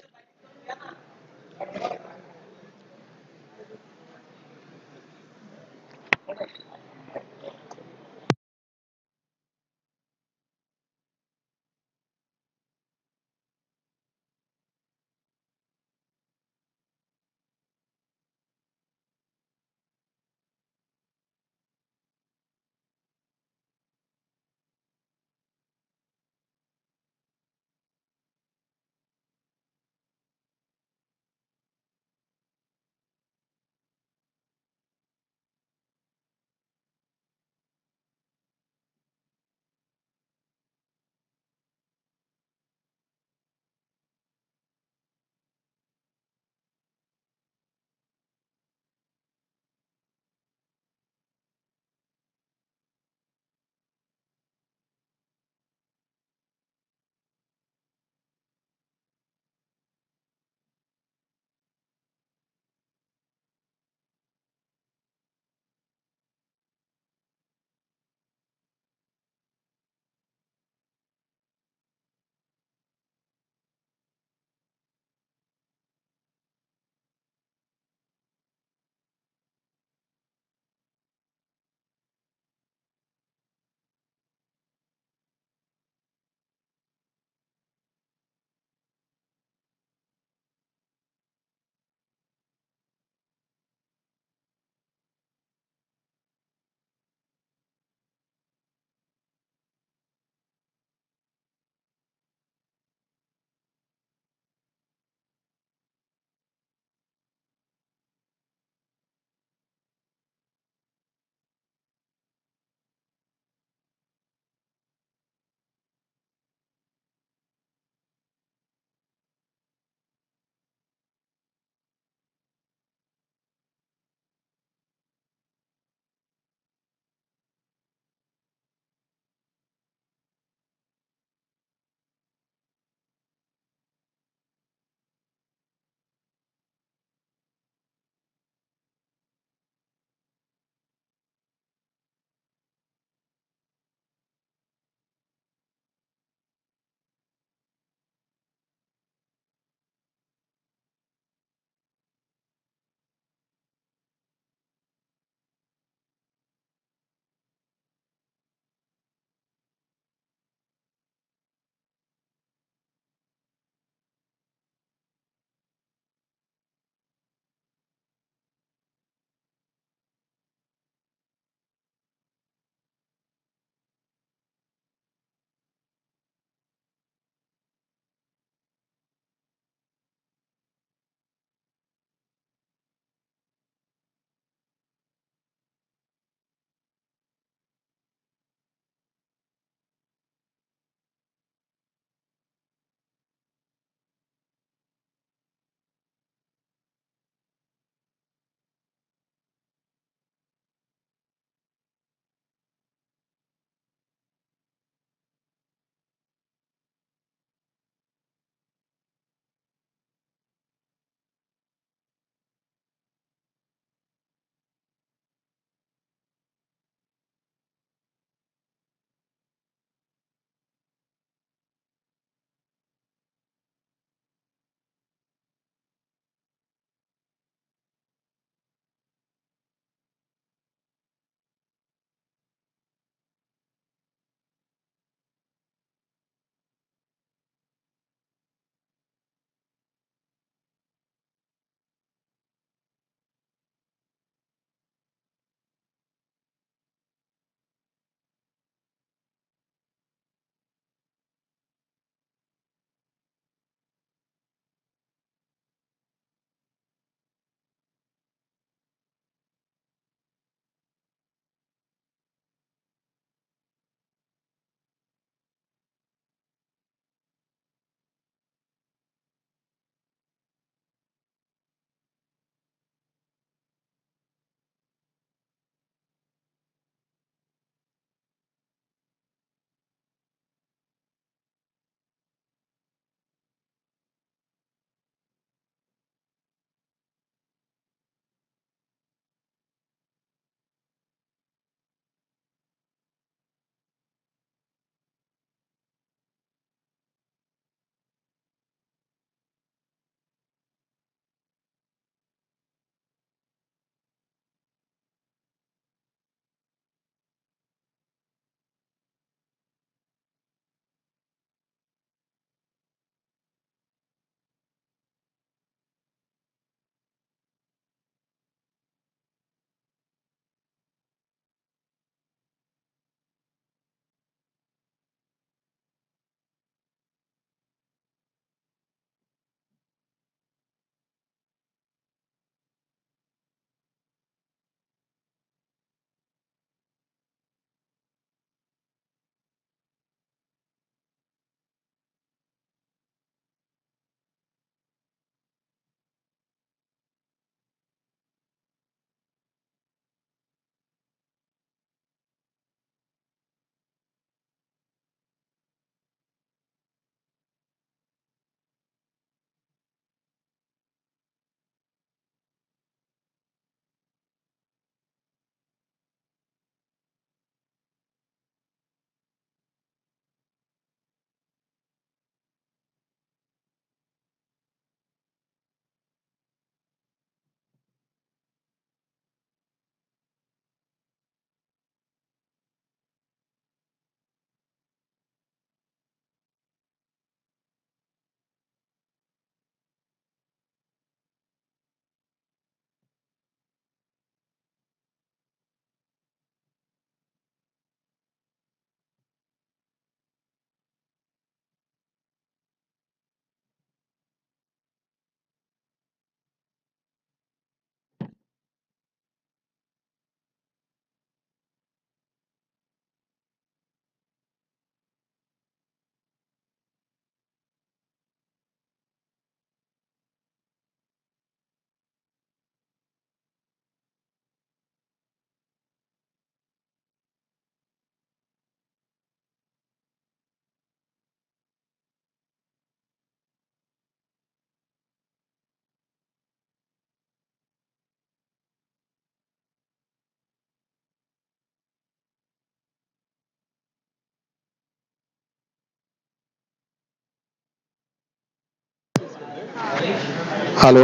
हेलो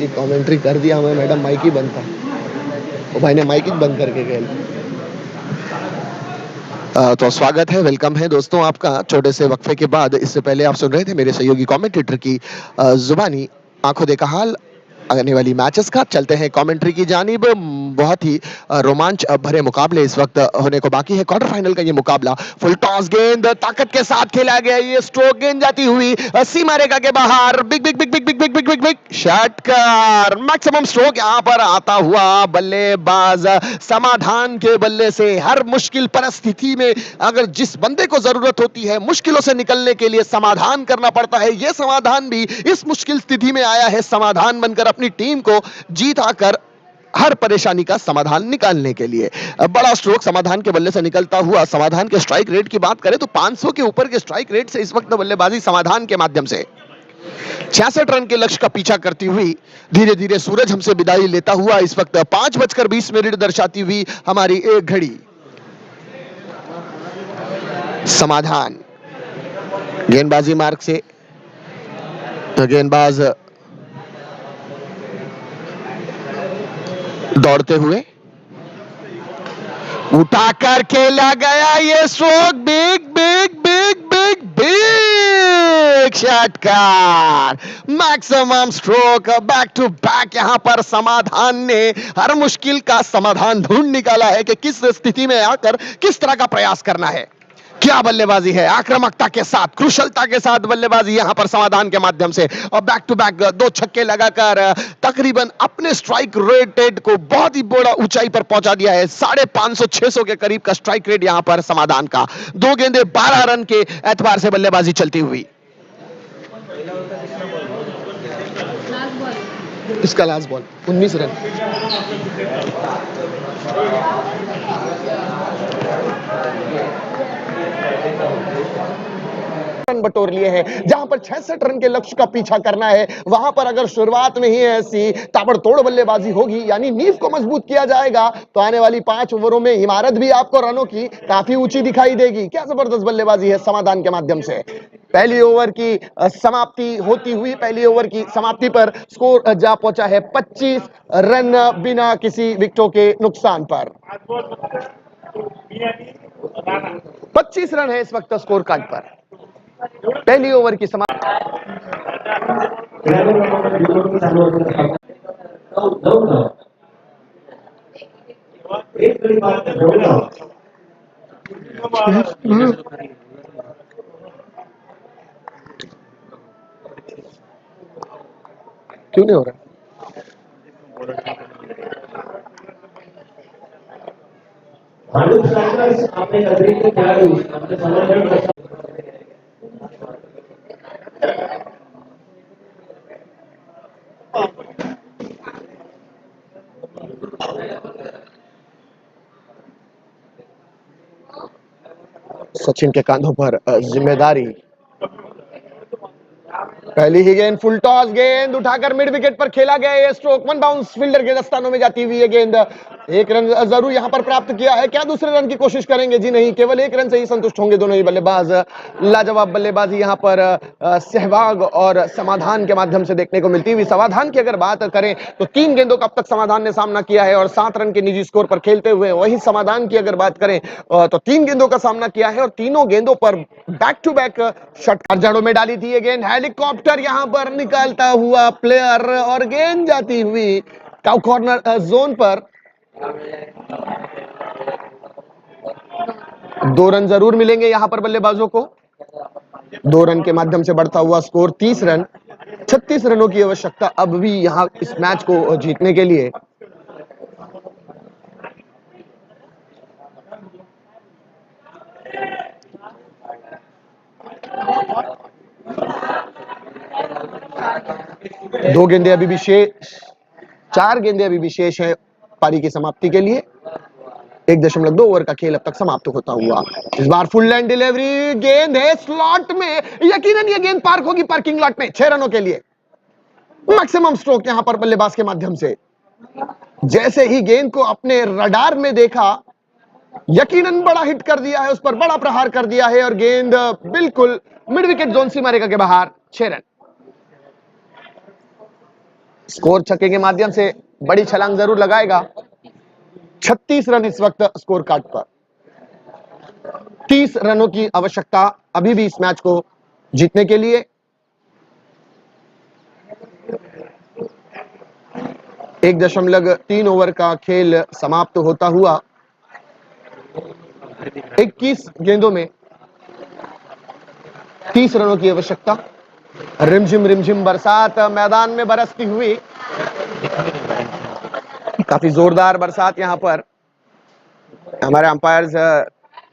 ये कमेंट्री कर दिया हमें मैडम माइक ही बंद था वो भाई ने माइक ही बंद करके खेल तो स्वागत है वेलकम है दोस्तों आपका छोटे से वक्फे के बाद। इससे पहले आप सुन रहे थे मेरे सहयोगी कमेंटेटर की जुबानी आंखों देखा हाल आने वाली मैचेस का। चलते हैं कमेंट्री की जानिब। बहुत ही रोमांच भरे मुकाबले इस वक्त होने को बाकी है। क्वार्टर फाइनल का ये मुकाबला फुल टॉस गेंद ताकत के साथ खेला गया। ये स्ट्रोक गेंद जाती हुई सीमा रेखा के बाहर big big big big big big big big big षटकार मैक्सिमम स्ट्रोक यहां पर आता हुआ बल्लेबाज समाधान के बल्ले से हर मुश्किल परिस्थिति में अगर जिस बंदे को जरूरत होती है मुश्किलों से निकलने के लिए समाधान करना पड़ता है, यह समाधान भी इस मुश्किल स्थिति में आया है समाधान बनकर अपनी टीम को जीताकर हर परेशानी का समाधान निकालने के लिए। बड़ा स्ट्रोक समाधान के बल्ले से निकलता हुआ। समाधान के स्ट्राइक रेट की बात करें तो 500 के ऊपर के स्ट्राइक रेट से इस वक्त बल्लेबाजी समाधान के माध्यम से 66 रन के लक्ष्य का पीछा करती हुई धीरे धीरे सूरज हमसे विदाई लेता हुआ इस वक्त 5:20 दर्शाती हुई हमारी एक घड़ी। समाधान गेंदबाजी मार्ग से गेंदबाज दौड़ते हुए उठाकर खेला गया ये stroke big big big big big षटकार maximum stroke back to back. यहां पर समाधान ने हर मुश्किल का समाधान ढूंढ निकाला है कि किस स्थिति में आकर किस तरह का प्रयास करना है। क्या बल्लेबाजी है, आक्रामकता के साथ कुशलता के साथ बल्लेबाजी यहां पर समाधान के माध्यम से और बैक टू बैक 2 छक्के लगाकर तकरीबन अपने स्ट्राइक रेट को बहुत ही बड़ा ऊंचाई पर पहुंचा दिया है। 550-600 के करीब का स्ट्राइक रेट यहां पर समाधान का। 2 गेंदे 12 रन के एतबार से बल्लेबाजी चलती हुई। इसका लास्ट बॉल 19 रन। रन बटोर लिए हैं। जहां पर 66 रन के लक्ष्य का पीछा करना है वहां पर अगर शुरुआत में ही ऐसी ताबड़तोड़ बल्लेबाजी होगी यानी नींव को मजबूत किया जाएगा तो आने वाली 5 ओवरों में इमारत भी आपको रनों की काफी ऊंची दिखाई देगी। क्या जबरदस्त बल्लेबाजी है समाधान के माध्यम से। पहली ओवर की समाप्ति होती हुई पहली ओवर की समाप्ति पर स्कोर जा पहुंचा है 25 रन बिना किसी विकेटों के नुकसान पर। 25 रन है इस वक्त स्कोर कार्ड पर पहली ओवर की समाप्ति। क्यों नहीं हो रहा? सचिन के कांधों पर जिम्मेदारी। पहली ही गेंद फुल टॉस गेंद उठाकर मिड विकेट पर खेला गया ये स्ट्रोक 1 बाउंस फील्डर के दस्तानों में जाती हुई ये गेंद। 1 रन जरूर यहां पर प्राप्त किया है। क्या दूसरे रन की कोशिश करेंगे? जी नहीं, केवल 1 रन से ही संतुष्ट होंगे दोनों ही बल्लेबाज। लाजवाब बल्लेबाजी यहां पर सहवाग और समाधान के माध्यम से देखने को मिलती हुई। समाधान की अगर बात करें तो 3 गेंदों का अब तक समाधान ने सामना किया है और 7 रन के निजी स्कोर पर खेलते हुए। वही समाधान की अगर बात करें तो 3 गेंदों का सामना किया है और तीनों गेंदों पर बैक टू बैक षटकार जड़ों में डाली थी ये गेंद। हेलीकॉप्टर यहां पर निकलता हुआ प्लेयर और गेंद जाती हुई काउ कॉर्नर जोन पर। 2 रन जरूर मिलेंगे यहां पर बल्लेबाजों को। 2 रन के माध्यम से बढ़ता हुआ स्कोर 30 रन। 36 रनों की आवश्यकता अब भी यहां इस मैच को जीतने के लिए। दो गेंदे अभी भी शेष, 4 गेंदे अभी भी शेष है पारी की समाप्ति के लिए। 1.2 ओवर का खेल अब तक समाप्त होता हुआ। इस बार फुल लाइन डिलीवरी गेंद है स्लॉट में। यकीनन ये गेंद पार्क होगी पार्किंग लॉट में 6 रनों के लिए। मैक्सिमम स्ट्रोक यहां पर बल्लेबाज के माध्यम से। जैसे ही गेंद को अपने रडार में देखा यकीनन बड़ा हिट कर दिया है, उस पर बड़ा प्रहार कर दिया है और गेंद बिल्कुल मिड विकेट जोन सीमा रेखा के बाहर। 6 रन। स्कोर छक्के के माध्यम से बड़ी छलांग जरूर लगाएगा। 36 रन इस वक्त स्कोर कार्ड पर। 30 रनों की आवश्यकता अभी भी इस मैच को जीतने के लिए। 1.3 ओवर का खेल समाप्त होता हुआ 21 गेंदों में 30 रनों की आवश्यकता। रिमझिम बरसात मैदान में बरसती हुई, काफी जोरदार बरसात यहां पर। हमारे अंपायर्स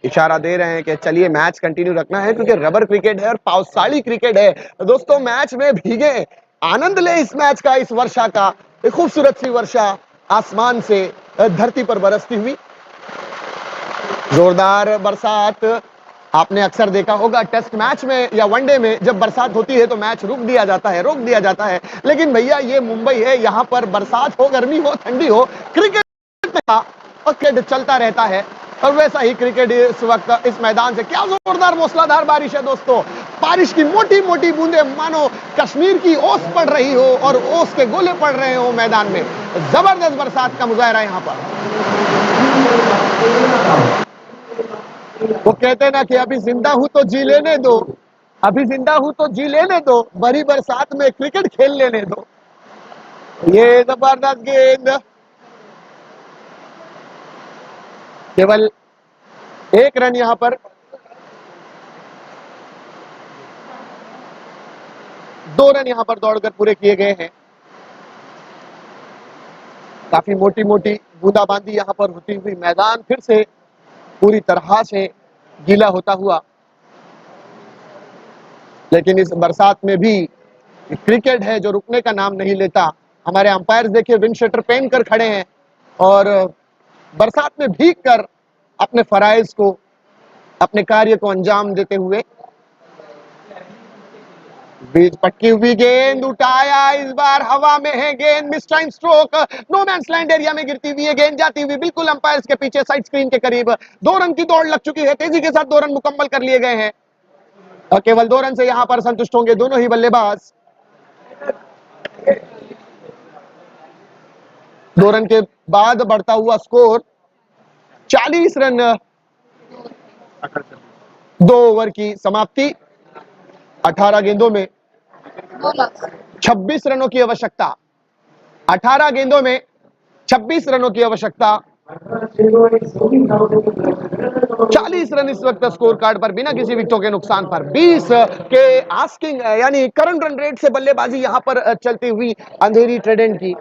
इशारा दे रहे हैं कि चलिए मैच कंटिन्यू रखना है क्योंकि रबर क्रिकेट है और पावसाली क्रिकेट है। दोस्तों मैच में भीगे, आनंद ले इस मैच का, इस वर्षा का। एक खूबसूरत सी वर्षा आसमान से धरती पर बरसती हुई। जोरदार बरसात आपने अक्सर देखा होगा टेस्ट मैच में या वनडे में, जब बरसात होती है तो मैच रोक दिया जाता है। लेकिन भैया ये मुंबई है, यहां पर बरसात हो, गर्मी हो, ठंडी हो, क्रिकेट चलता रहता है। और वैसा ही क्रिकेट इस वक्त इस मैदान से, क्या जोरदार मूसलाधार बारिश है दोस्तों। बारिश की मोटी मोटी बूंदें मानो कश्मीर की ओस पड़ रही हो और ओस के गोले पड़ रहे हो मैदान में। जबरदस्त बरसात का मुजाहरा यहां पर। वो कहते हैं ना कि अभी जिंदा हूं तो जी लेने दो, अभी जिंदा हूं तो जी लेने दो, भरी बरसात में क्रिकेट खेल लेने दो। ये जबरदस्त गेंद, केवल 1 रन यहां पर। 2 रन यहां पर दौड़कर पूरे किए गए हैं। काफी मोटी मोटी बूंदाबांदी यहां पर होती हुई, मैदान फिर से पूरी तरह से गीला होता हुआ। लेकिन इस बरसात में भी क्रिकेट है जो रुकने का नाम नहीं लेता। हमारे अंपायर्स देखिए विंड शटर पहन कर खड़े हैं और बरसात में भीग कर अपने फराइज को, अपने कार्य को अंजाम देते हुए। बीच पटकी हुई गेंद, उठाया, इस बार हवा में है गेंद, mistime stroke, no man's land area में गिरती हुई है गेंद, जाती हुई बिल्कुल अंपायर्स के पीछे साइड स्क्रीन के करीब। 2 रन की दौड़ लग चुकी है, तेजी के साथ 2 रन मुकम्मल कर लिए गए हैं और केवल 2 रन से यहां पर संतुष्ट होंगे दोनों ही बल्लेबाज। 2 रन के बाद बढ़ता हुआ स्कोर 40 रन। 2 ओवर की समाप्ति, 18 गेंदों में 26 रनों की आवश्यकता। 18 गेंदों में 26 रनों की आवश्यकता। 40 रन इस वक्त स्कोर कार्ड पर बिना किसी विकेटों के नुकसान पर। 20 के आस्किंग यानी करंट रन रेट से बल्लेबाजी यहां पर चलती हुई अंधेरी ट्रेडेंट की।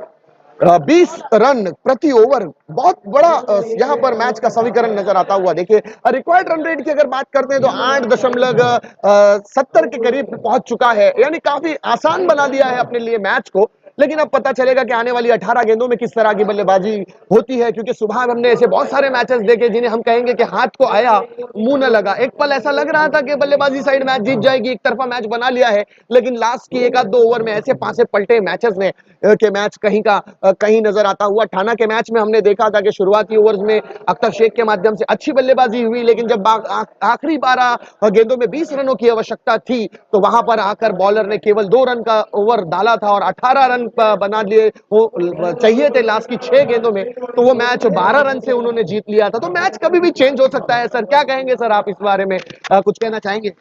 20 रन प्रति ओवर, बहुत बड़ा यहां पर मैच का समीकरण नजर आता हुआ। देखिए रिक्वायर्ड रन रेट की अगर बात करते हैं तो 8.70 के करीब पहुंच चुका है, यानी काफी आसान बना दिया है अपने लिए मैच को। लेकिन अब पता चलेगा कि आने वाली 18 गेंदों में किस तरह की बल्लेबाजी होती है, क्योंकि सुबह हमने ऐसे बहुत सारे मैचेस देखे जिन्हें हम कहेंगे कि हाथ को आया मुंह न लगा। एक पल ऐसा लग रहा था कि बल्लेबाजी साइड मैच जीत जाएगी, एक तरफा मैच बना लिया है, लेकिन लास्ट की 1-2 ओवर में ऐसे पासे पलटे मैचेस ने कि मैच कहीं का कहीं नजर आता हुआ। ठाणा के मैच में हमने देखा था कि शुरुआती ओवर्स में अख्तर शेख के माध्यम से अच्छी बल्लेबाजी हुई, लेकिन जब आखिरी 12 गेंदों में 20 रनों की आवश्यकता थी तो वहां पर आकर बॉलर ने केवल 2 रन का ओवर डाला था और 18 रन बना लिए वो चाहिए थे लास्ट की 6 गेंदों में, तो वो मैच 12 रन से उन्होंने जीत लिया था। तो मैच कभी भी चेंज हो सकता है। सर क्या कहेंगे सर आप इस बारे में, कुछ कहना चाहेंगे?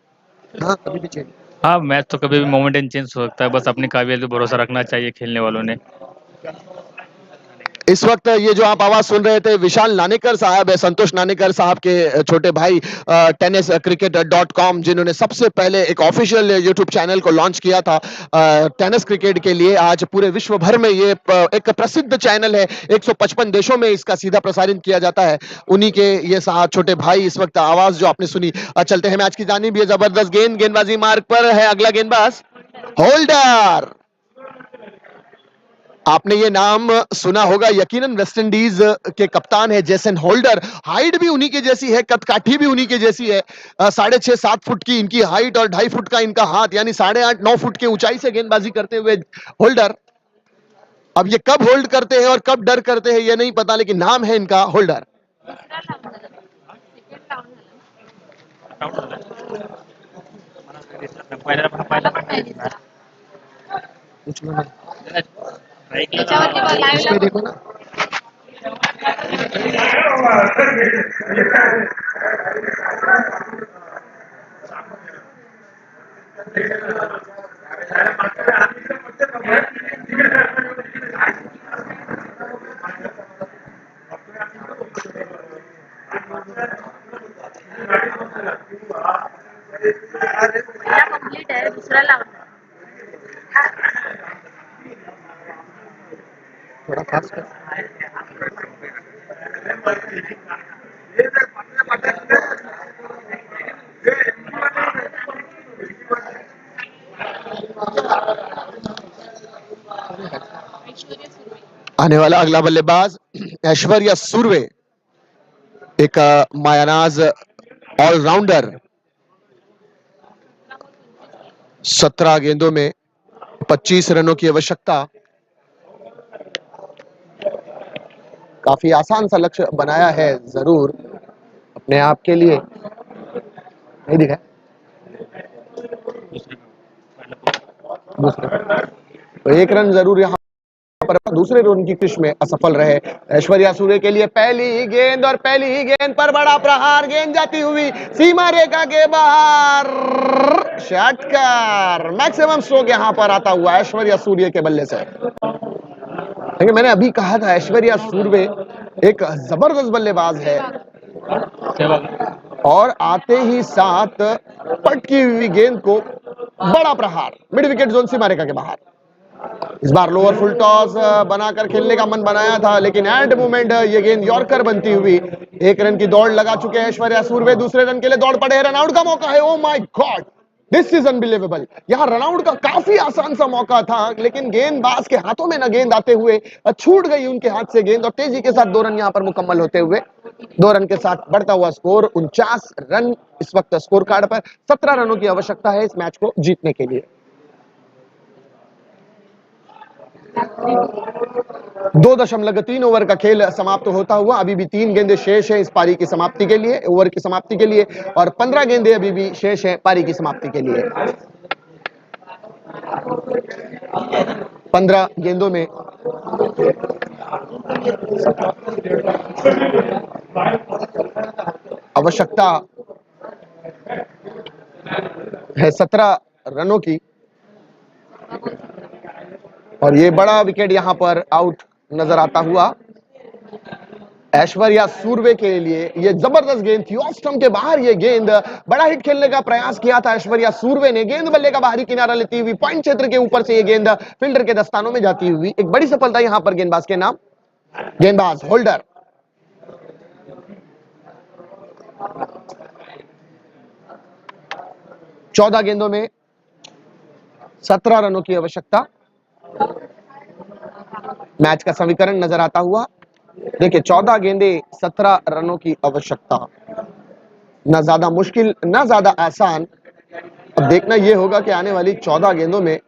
हाँ, कभी भी चेंज। हाँ, मैच तो कभी भी मोमेंटम चेंज हो सकता है, बस अपनी काबिलियत पे भरोसा रखना चाहिए खेलने वालों ने। इस वक्त ये जो आप आवाज सुन रहे थे विशाल नानेकर साहब है, संतोष नानेकर साहब के छोटे भाई, tenniscricket.com, जिन्होंने सबसे पहले एक ऑफिशियल यूट्यूब चैनल को लॉन्च किया था टेनिस क्रिकेट के लिए। आज पूरे विश्व भर में ये एक प्रसिद्ध चैनल है, 155 देशों में इसका सीधा प्रसारित किया जाता है। उन्हीं के ये छोटे भाई इस वक्त आवाज जो आपने सुनी। चलते हैं मैच की जानिब। ये जबरदस्त गेंदबाजी मार्ग पर है, अगला गेंदबाज होल्डर। आपने ये नाम सुना होगा, यकीनन वेस्ट इंडीज के कप्तान है जेसन होल्डर। हाइट भी उन्हीं की जैसी है, कदकाठी भी उन्हीं की जैसी है। 6.5-7 फुट की इनकी हाइट और 2.5 फुट का इनका हाथ, यानी 8.5-9 फुट की ऊंचाई से गेंदबाजी करते हुए होल्डर। अब ये कब होल्ड करते हैं और कब डर करते हैं ये नहीं पता, लेकिन नाम है इनका होल्डर। मला पण नाही दिसला. कुछ में याच्यावरती बघ, live इसमें ला देखो ना. पहिला कंप्लीट आहे, दुसरा लावला. थोड़ा फास्ट कर. ऐश्वर्या सुरवे. आने वाला अगला बल्लेबाज ऐश्वर्या सुरवे, एक मायानाज ऑलराउंडर. 17 गेंदों में 25 रनों की आवश्यकता. काफी आसान सा लक्ष्य बनाया है जरूर अपने आप के लिए. नहीं दिखा दूसरे तो 1 रन जरूर यहाँ पर दूसरे रन की कोशिश में असफल रहे ऐश्वर्या सूर्य के लिए. पहली ही गेंद और पहली ही गेंद पर बड़ा प्रहार, गेंद जाती हुई सीमा रेखा के बाहर. षटकार, मैक्सिमम स्ट्रोक यहां पर आता हुआ ऐश्वर्या सूर्य के बल्ले से. देखिए मैंने अभी कहा था ऐश्वर्या सूर्य एक जबरदस्त बल्लेबाज है और आते ही साथ पटकी हुई गेंद को बड़ा प्रहार मिड विकेट जोन सीमा रेखा के बाहर. इस बार लोअर फुल टॉस बनाकर खेलने का मन बनाया था, लेकिन एंड मोमेंट ये गेंद यॉर्कर बनती हुई 1 रन की दौड़ लगा चुके हैं ऐश्वर्या सूर्य. दूसरे रन के लिए दौड़ पड़े हैं, रनआउट का मौका है. Oh my God, this is unbelievable. यहां रनआउट का काफी आसान सा मौका था, लेकिन गेंदबाज के हाथों में न गेंद आते हुए छूट गई उनके हाथ से गेंद और तेजी के साथ 2 रन यहां पर मुकम्मल होते हुए 2 रन के साथ बढ़ता हुआ स्कोर 49 रन इस वक्त स्कोर कार्ड पर. 17 रनों की आवश्यकता है इस मैच को जीतने के लिए. 2.3 ओवर का खेल समाप्त होता हुआ अभी भी 3 गेंदें शेष हैं इस पारी की समाप्ति के लिए, ओवर की समाप्ति के लिए, और 15 गेंदें अभी भी शेष हैं पारी की समाप्ति के लिए. 15 गेंदों में आवश्यकता है 17 रनों की और ये बड़ा विकेट यहां पर आउट नजर आता हुआ ऐश्वर्या सूर्य के लिए. ये जबरदस्त गेंद थी, ऑफ स्टंप के बाहर ये गेंद, बड़ा हिट खेलने का प्रयास किया था ऐश्वर्या सूर्य ने. गेंद बल्ले का बाहरी किनारा लेती हुई पॉइंट क्षेत्र के ऊपर से ये गेंद फील्डर के दस्तानों में जाती हुई एक बड़ी सफलता यहां पर गेंदबाज के नाम. गेंदबाज होल्डर 14 गेंदों में 17 रनों की आवश्यकता. मैच का समीकरण नजर आता हुआ देखिए, 14 गेंदें 17 रनों की आवश्यकता, ना ज्यादा मुश्किल ना ज्यादा आसान. अब देखना यह होगा कि आने वाली 14 गेंदों में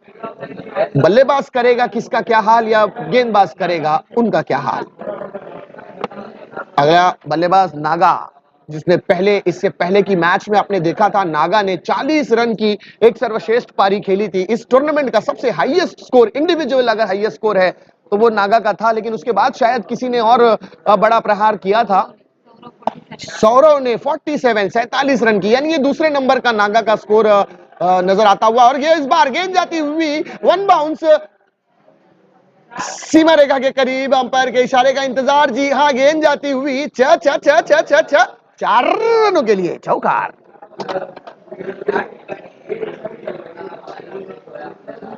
बल्लेबाज करेगा किसका क्या हाल या गेंदबाज करेगा उनका क्या हाल. अगला बल्लेबाज नागा, जिसने इससे पहले की मैच में आपने देखा था नागा ने 40 रन की एक सर्वश्रेष्ठ पारी खेली थी. इस टूर्नामेंट का सबसे हाईएस्ट स्कोर इंडिविजुअल अगर हाईएस्ट स्कोर है तो वो नागा का था, लेकिन उसके बाद शायद किसी ने और बड़ा प्रहार किया था. सौरव ने 47 रन की, यानी ये दूसरे नंबर का नागा का स्कोर नजर आता हुआ. और ये इस बार गेंद जाती हुई वन बाउंस सीमा रेखा के करीब, अंपायर के इशारे का इंतजार. जी हां, गेंद जाती हुई 4 रनों के लिए चौकार.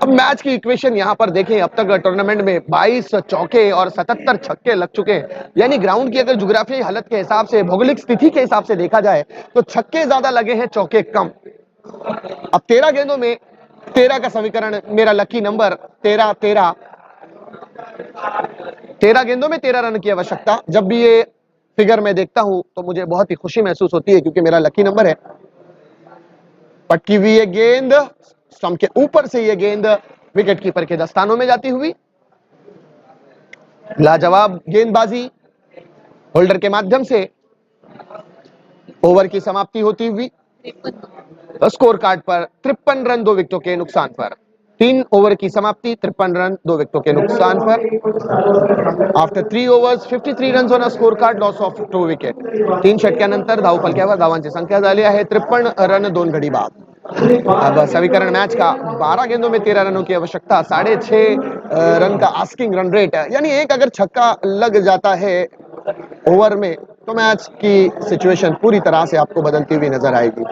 अब मैच की इक्वेशन यहां पर देखें, अब तक टूर्नामेंट में 22 चौके और 77 छक्के लग चुके हैं. यानी ग्राउंड की अगर ज्योग्राफियाई हालत के हिसाब से, भौगोलिक स्थिति के हिसाब से देखा जाए तो छक्के ज्यादा लगे हैं, चौके कम. अब 13 गेंदों में 13 का समीकरण, मेरा लकी नंबर 13 गेंदों में 13 रन की आवश्यकता. जब भी ये फिगर मैं देखता हूं तो मुझे बहुत ही खुशी महसूस होती है, क्योंकि मेरा लकी नंबर है. पटकी हुई ये गेंद, स्टंप के ऊपर से ये गेंद विकेट कीपर के दस्तानों में जाती हुई. लाजवाब गेंदबाजी होल्डर के माध्यम से ओवर की समाप्ति होती हुई 53 स्कोर कार्ड पर 53 रन 2 विकेटों के नुकसान पर। 3 ओवर की समाप्ति, 53 रन 2 विकेटों के नुकसान पर। After 3 overs 53 runs on a score card, loss of 2 wicket. 3 षटक्यानंतर धावफलक्यावर धावांची संख्या झाली आहे 53 रन 2 घडी बाद। अब समीकरण मैच का 12 गेंदों में 13 रनों की आवश्यकता, 6.5 रन का आस्किंग रन रेट, यानी एक अगर छक्का लग जाता है ओवर में तो मैच की सिचुएशन पूरी तरह से आपको बदलती हुई नजर आएगी।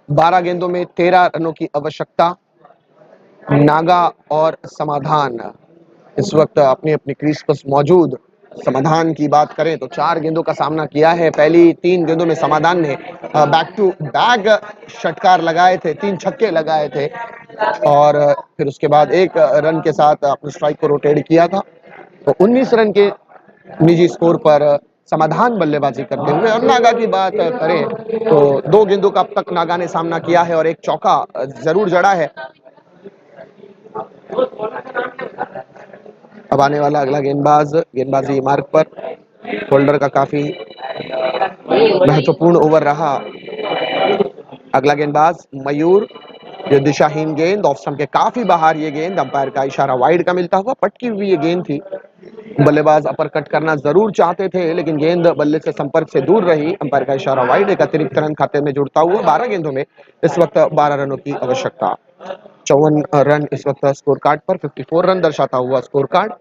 12 गेंदों में 13 रनों की आवश्यकता। नागा और समाधान इस वक्त अपनी अपनी क्रीज पर मौजूद। समाधान की बात करें तो 4 गेंदों का सामना किया है। पहली 3 गेंदों में समाधान ने बैक टू बैक षटकार लगाए थे, 3 छक्के लगाए थे और फिर उसके बाद 1 रन के साथ अपने स्ट्राइक को रोटेट किया था। तो 19 रन के निजी स्कोर पर समाधान बल्लेबाजी करते हुए। और नागा की बात करें तो 2 गेंदों का अब तक नागा ने सामना किया है और 1 चौका जरूर जड़ा है। अब आने वाला अगला गेंदबाज गेंदबाजी मार्ग पर। होल्डर का काफी महत्वपूर्ण ओवर रहा। अगला गेंदबाज मयूर, ये दिशाहीन गेंद, ऑफ स्टंप के काफी बाहर ये गेंद, अंपायर का इशारा वाइड का मिलता हुआ। पटकी हुई ये गेंद थी, बल्लेबाज अपर कट करना जरूर चाहते थे लेकिन गेंद बल्ले से संपर्क से दूर रही। अंपायर का इशारा वाइड, एक अतिरिक्त रन खाते में जुड़ता हुआ। 12 गेंदों में इस वक्त 12 रनों की आवश्यकता। 54 रन इस वक्त स्कोर कार्ड पर, 54 रन दर्शाता हुआ स्कोर कार्ड।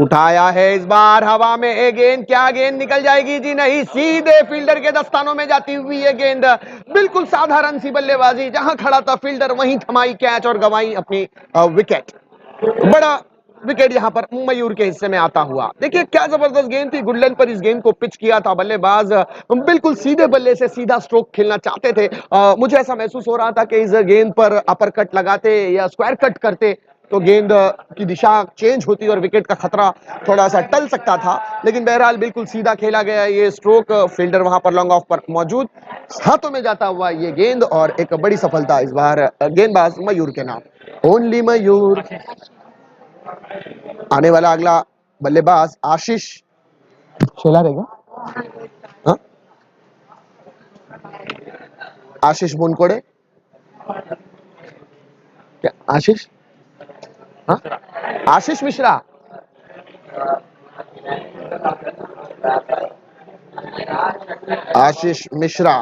उठाया है इस बार हवा में ये गेंद, क्या गेंद निकल जाएगी? जी नहीं, सीधे फील्डर के दस्तानों में जाती हुई ये गेंद। बिल्कुल साधारण सी बल्लेबाजी, जहां खड़ा था फील्डर वहीं थमाई कैच और गंवाई अपनी विकेट। बड़ा विकेट यहां पर मयूर के हिस्से में आता हुआ। देखिए क्या जबरदस्त गेंद थी, गुडलैंड पर इस गेंद को पिच किया था बल्लेबाज। बिल्कुल सीधे बल्ले से सीधा स्ट्रोक खेलना चाहते थे। मुझे ऐसा महसूस हो रहा था कि इस गेंद पर अपर कट लगाते या स्क्वायर कट करते तो गेंद की दिशा चेंज होती और विकेट का खतरा थोड़ा सा टल सकता था, लेकिन बहरहाल बिल्कुल सीधा खेला गया ये स्ट्रोक। फील्डर वहां पर लॉन्ग ऑफ पर मौजूद, हाथों में जाता हुआ ये गेंद और एक बड़ी सफलता इस बार गेंदबाज मयूर के नाम। ओनली मयूर। आने वाला अगला बल्लेबाज आशीष शेला रहेगा। हाँ? आशीष बुनकोड़े, क्या आशीष? हाँ? आशीष मिश्रा। आशीष मिश्रा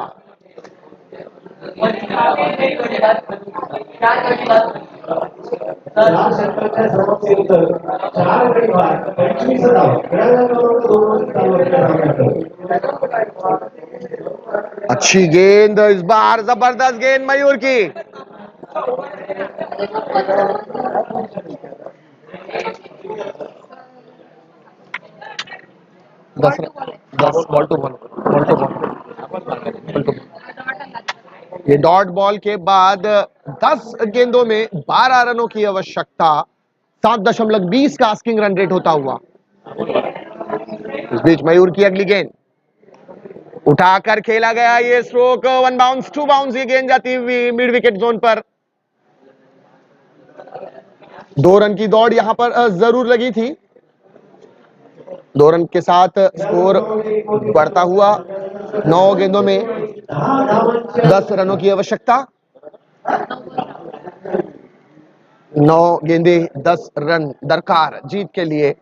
अच्छी गेंद इस बार, जबरदस्त गेंद मयूर की। दस बॉल टू बॉल। ये डॉट बॉल के बाद 10 गेंदों में 12 रनों की आवश्यकता, 7.20 का आस्किंग रन रेट होता हुआ। इस बीच मयूर की अगली गेंद उठाकर खेला गया ये स्ट्रोक, 1 बाउंस 2 बाउंस ये गेंद जाती हुई मिड विकेट जोन पर। 2 रन की दौड़ यहां पर जरूर लगी थी। 2 रन के साथ स्कोर बढ़ता हुआ। 9 गेंदों में 10 रनों की आवश्यकता। 9 गेंदे 10 रन दरकार जीत के लिए।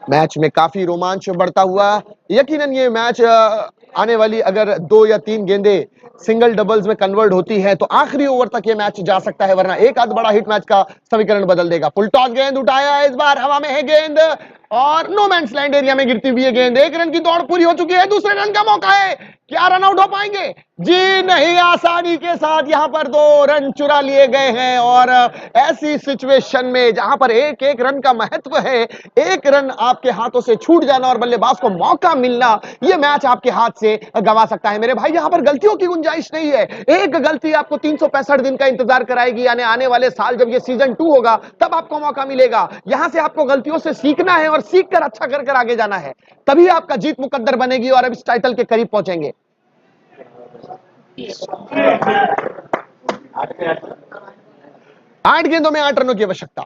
मैच में काफी रोमांच बढ़ता हुआ। यकीनन ये मैच आने वाली अगर 2 या 3 गेंदे सिंगल डबल्स में कन्वर्ट होती है तो आखिरी ओवर तक ये मैच जा सकता है, वरना एक आध बड़ा हिट मैच का समीकरण बदल देगा। फुल टॉस गेंद उठाया है इस बार, हवा में है गेंद और नो मैंस लैंड एरिया में गिरती हुई है गेंद। 1 रन की दौड़ पूरी हो चुकी है, दूसरे रन का मौका है, क्या रन आउट हो पाएंगे? जी नहीं, आसानी के साथ यहां पर 2 रन चुरा लिए गए हैं। और ऐसी सिचुएशन में जहां पर एक एक रन का महत्व है, 1 रन आपके हाथों से छूट जाना और बल्लेबाज को मौका मिलना, यह मैच आपके हाथ से गंवा सकता है। मेरे भाई यहां पर गलतियों की गुंजाइश नहीं है। एक गलती आपको 365 दिन का इंतजार कराएगी, यानी आने वाले साल जब यह सीजन 2 होगा तब आपको मौका मिलेगा। यहां से आपको गलतियों से सीखना है और सीख कर अच्छा कर आगे जाना है, तभी आपका जीत मुकद्दर बनेगी और अब इस टाइटल के करीब पहुंचेंगे। 8 गेंदों में 8 रनों की आवश्यकता।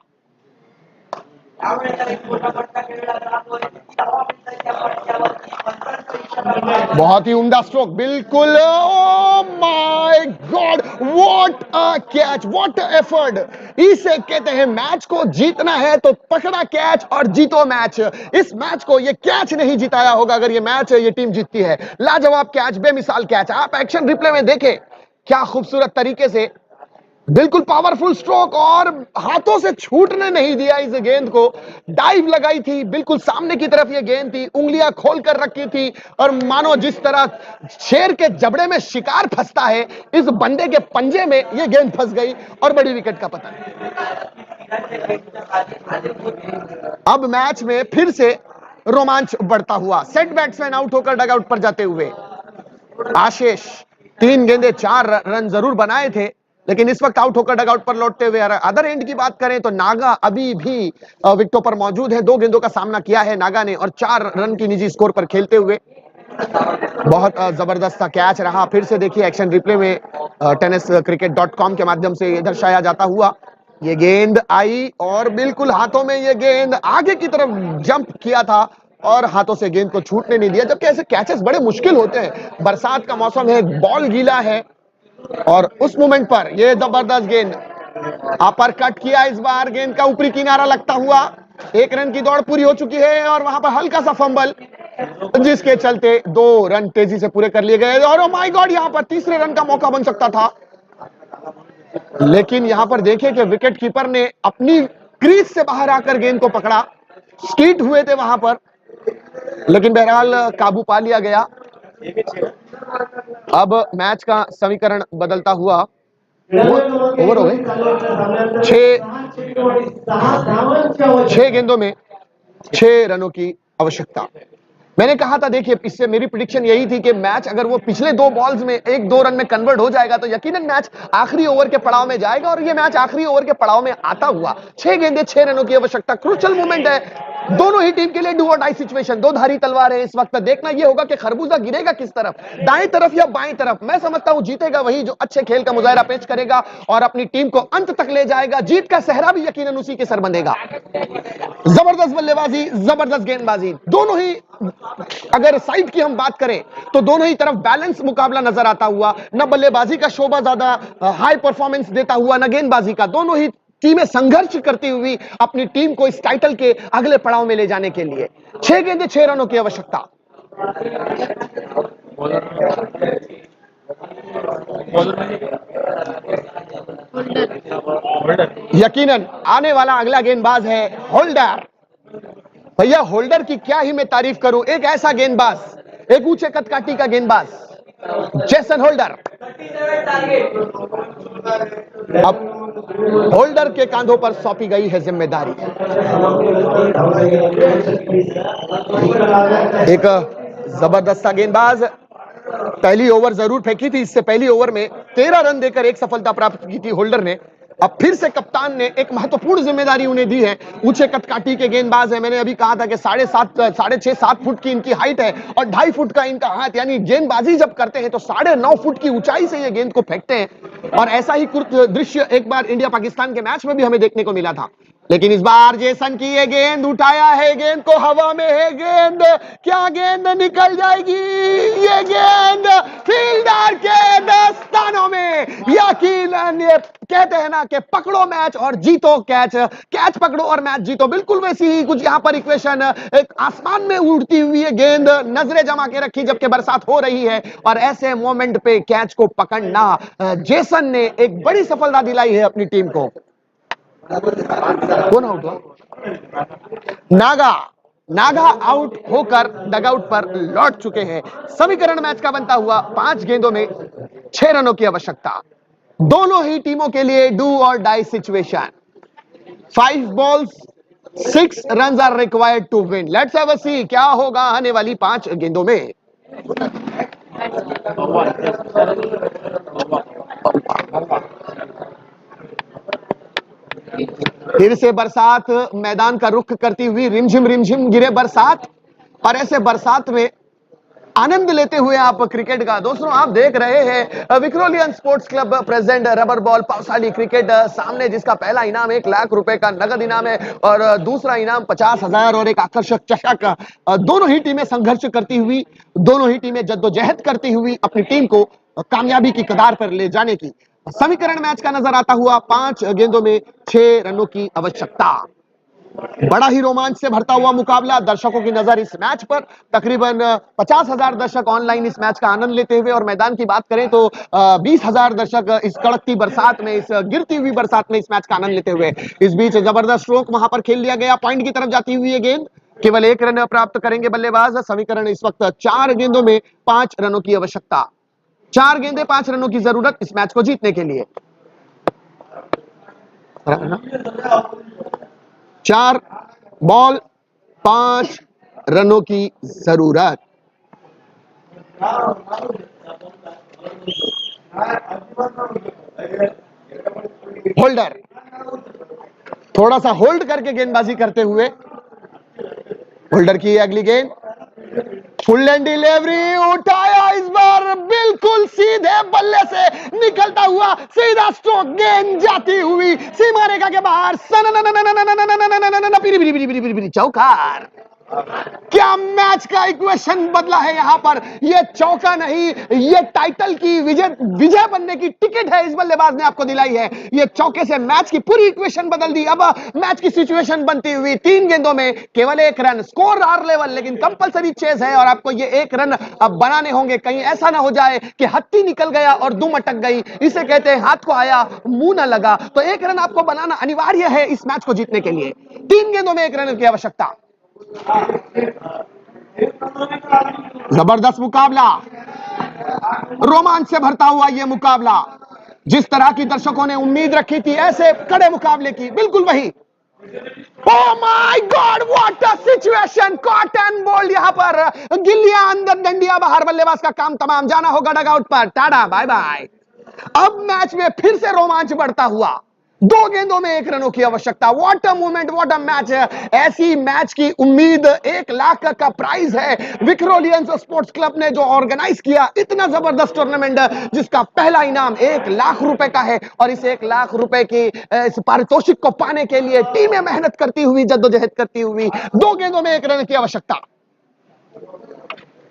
बहुत ही उम्दा स्ट्रोक, बिल्कुल। Oh my god, what a catch, what a effort. इसे कहते हैं मैच को जीतना है तो पकड़ा कैच और जीतो मैच। इस मैच को ये कैच नहीं जिताया होगा अगर ये मैच ये टीम जीतती है। लाजवाब कैच, बेमिसाल कैच। आप एक्शन रिप्ले में देखें क्या खूबसूरत तरीके से, बिल्कुल पावरफुल स्ट्रोक और हाथों से छूटने नहीं दिया इस गेंद को। डाइव लगाई थी, बिल्कुल सामने की तरफ ये गेंद थी, उंगलियां खोल कर रखी थी और मानो जिस तरह शेर के जबड़े में शिकार फंसता है, इस बंदे के पंजे में ये गेंद फंस गई और बड़ी विकेट का पतन। अब मैच में फिर से रोमांच बढ़ता हुआ। सेट बैट्समैन आउट होकर डगआउट पर जाते हुए आशीष 3 गेंदे 4 रन जरूर बनाए थे, लेकिन इस वक्त आउट होकर डगआउट पर लौटते हुए। अदर एंड की बात करें तो नागा अभी भी विकेटों पर मौजूद है। 2 गेंदों का सामना किया है नागा ने और 4 रन की निजी स्कोर पर खेलते हुए। बहुत जबरदस्त सा कैच रहा। फिर से देखिए एक्शन रिप्ले में tenniscricket.com के माध्यम से दर्शाया जाता हुआ। ये गेंद आई और बिल्कुल हाथों में ये गेंद आगे की तरफ जंप किया था और हाथों से गेंद को छूटने नहीं दिया, जबकि ऐसे कैचेस बड़े मुश्किल होते हैं। बरसात का मौसम है, बॉल गीला है और उस मोमेंट पर ये जबरदस्त गेंद अपर कट किया। इस बार गेंद का ऊपरी किनारा लगता हुआ। 1 रन की दौड़ पूरी हो चुकी है और वहां पर हल्का सा फंबल, जिसके चलते 2 रन तेजी से पूरे कर लिए गए। और ओ माय गॉड, यहां पर तीसरे रन का मौका बन सकता था, लेकिन यहां पर देखिए कि विकेट कीपर ने अपनी क्रीज से बाहर आकर गेंद को पकड़ा। स्कीट हुए थे वहां पर, लेकिन बहरहाल काबू पा लिया गया। अब मैच का समीकरण बदलता हुआ। ओवर हो गए 6 गेंदों में 6 रनों की आवश्यकता। मैंने कहा था, देखिए इससे मेरी प्रिडिक्शन यही थी कि मैच अगर वो पिछले 2 बॉल्स में 1-2 रन में कन्वर्ट हो जाएगा तो यकीनन मैच आखिरी ओवर के पड़ाव में जाएगा और ये मैच आखिरी ओवर के पड़ाव में आता हुआ। 6 गेंदे 6 रनों की आवश्यकता, क्रूशियल मोमेंट है दोनों ही टीम के लिए। डू और डाई सिचुएशन, 2 धारी तलवार है इस वक्त। देखना यह होगा कि खरबूजा गिरेगा किस तरफ, दाएं तरफ या बाएं तरफ। मैं समझता हूं जीतेगा वही जो अच्छे खेल का मुजाहरा पेश करेगा और अपनी टीम को अंत तक ले जाएगा। जीत का सहरा भी यकीनन उसी के सर बंधेगा। जबरदस्त बल्लेबाजी, जबरदस्त गेंदबाजी, दोनों ही। अगर साइड की हम बात करें तो दोनों ही तरफ बैलेंस मुकाबला नजर आता हुआ। न बल्लेबाजी का शोभा ज्यादा हाई परफॉर्मेंस देता हुआ, न गेंदबाजी का। दोनों ही टीमें संघर्ष करती हुई अपनी टीम को इस टाइटल के अगले पड़ाव में ले जाने के लिए। 6 गेंदे 6 रनों की आवश्यकता। यकीनन आने वाला अगला गेंदबाज है होल्डर। भैया होल्डर की क्या ही मैं तारीफ करूं, एक ऐसा गेंदबाज, एक ऊंचे कदकाठी का गेंदबाज, जेसन होल्डर। अब होल्डर के कांधों पर सौंपी गई है जिम्मेदारी। एक जबरदस्त गेंदबाज। पहली ओवर जरूर फेंकी थी, इससे पहली ओवर में 13 रन देकर एक सफलता प्राप्त की थी होल्डर ने। अब फिर से कप्तान ने एक महत्वपूर्ण जिम्मेदारी उन्हें दी है। ऊंचे कदकाठी के गेंदबाज है, मैंने अभी कहा था कि 6.5-7 फुट की इनकी हाइट है और 2.5 फुट का इनका हाथ, यानी गेंदबाजी जब करते हैं तो 9.5 फुट की ऊंचाई से ये गेंद को फेंकते हैं। और ऐसा ही दृश्य एक बार इंडिया पाकिस्तान के मैच में भी हमें देखने को मिला था। लेकिन इस बार जेसन की ये गेंद उठाया है, गेंद को हवा में है, गेंद क्या गेंद निकल जाएगी? ये गेंद फील्डर के दस्तानों में। यकीनन ये कहते हैं ना कि पकड़ो मैच और जीतो कैच, कैच पकड़ो और मैच जीतो। बिल्कुल वैसी ही कुछ यहां पर इक्वेशन। एक आसमान में उड़ती हुई गेंद नजरें जमा के रखी जबकि बरसात हो रही है और ऐसे मोमेंट पे कैच को पकड़ना, जेसन ने एक बड़ी सफलता दिलाई है अपनी टीम को। कौन आउट हुआ? नागा आउट होकर डगआउट पर लौट चुके हैं। समीकरण मैच का बनता हुआ 5 गेंदों में 6 रनों की आवश्यकता। दोनों ही टीमों के लिए डू और die situation. 5 balls 6 runs are required to win. Let's have a see क्या होगा आने वाली 5 गेंदों में। फिर से बरसात मैदान का रुख करती हुई, रिमझिम रिमझिम गिरे बरसात और ऐसे बरसात में आनंद लेते हुए आप क्रिकेट का। दोस्तों आप देख रहे हैं Vikrolian sports club present rubber ball पावसाली क्रिकेट, सामने जिसका पहला इनाम 1 लाख रुपए का नगद इनाम है और दूसरा इनाम 50,000 और एक आकर्षक चषक। दोनों ही टीमें संघर्ष करती हुई, दोनों ही टीमें जद्दोजहद करती हुई अपनी टीम को कामयाबी की कगार पर ले जाने की समीकरण मैच का नजर आता हुआ। 5 गेंदों में 6 रनों की आवश्यकता। बड़ा ही रोमांच से भरता हुआ मुकाबला, दर्शकों की नजर इस मैच पर। तकरीबन 50,000 दर्शक ऑनलाइन इस मैच का आनंद लेते हुए, और मैदान की बात करें तो 20,000 दर्शक इस कड़कती बरसात में, इस गिरती हुई बरसात में इस मैच का आनंद लेते हुए। इस बीच जबरदस्त स्ट्रोक वहां पर खेल लिया गया, पॉइंट की तरफ जाती हुई ये गेंद। केवल 1 रन प्राप्त करेंगे बल्लेबाज। समीकरण इस वक्त 4 गेंदों में 5 रनों की आवश्यकता। 4 गेंदें 5 रनों की जरूरत इस मैच को जीतने के लिए। 4 बॉल 5 रनों की जरूरत। होल्डर थोड़ा सा होल्ड करके गेंदबाजी करते हुए। होल्डर की अगली गेंद, फुल एंड डिलीवरी, उठाया इस बार बिल्कुल सीधे बल्ले से निकलता हुआ सीधा स्ट्रोक, गेंद जाती हुई सीमा रेखा के बाहर, चौकार। क्या मैच का इक्वेशन बदला है यहां पर। यह चौका नहीं, यह टाइटल की विजय बनने की टिकट है इस बल्लेबाज ने आपको दिलाई है। यह चौके से मैच की पूरी इक्वेशन बदल दी। अब मैच की सिचुएशन बनती हुई 3 गेंदों में केवल 1 रन, स्कोर आर लेवल, लेकिन कंपलसरी चेज है और आपको ये 1 रन अब बनाने होंगे। कहीं ऐसा ना हो जाए कि हत्ती निकल गया और दुम अटक गई, इसे कहते हैं हाथ को आया मुंह ना लगा। तो 1 रन आपको बनाना अनिवार्य है इस मैच को जीतने के लिए। 3 गेंदों में 1 रन की आवश्यकता। जबरदस्त मुकाबला, रोमांच से भरता हुआ यह मुकाबला। जिस तरह की दर्शकों ने उम्मीद रखी थी ऐसे कड़े मुकाबले की, बिल्कुल वही। Oh my god, what a situation, caught and bowled. यहां पर गिल्लियां अंदर, डंडियां बाहर, बल्लेबाज का काम तमाम, जाना होगा डगआउट पर, टाटा बाय बाय। अब मैच में फिर से रोमांच बढ़ता हुआ। 2 गेंदों में 1 रनों की आवश्यकता। What a movement, what a match है। ऐसी मैच की उम्मीद 1 लाख का प्राइज है विक्रोलियंस स्पोर्ट्स क्लब ने जो ऑर्गेनाइज किया। इतना जबरदस्त टूर्नामेंट जिसका पहला इनाम 1 लाख रुपए का है और इस 1 लाख रुपए की इस पारितोषिक को पाने के लिए टीमें मेहनत करती हुई, जद्दोजहद करती हुई। 2 गेंदों में 1 रन की आवश्यकता।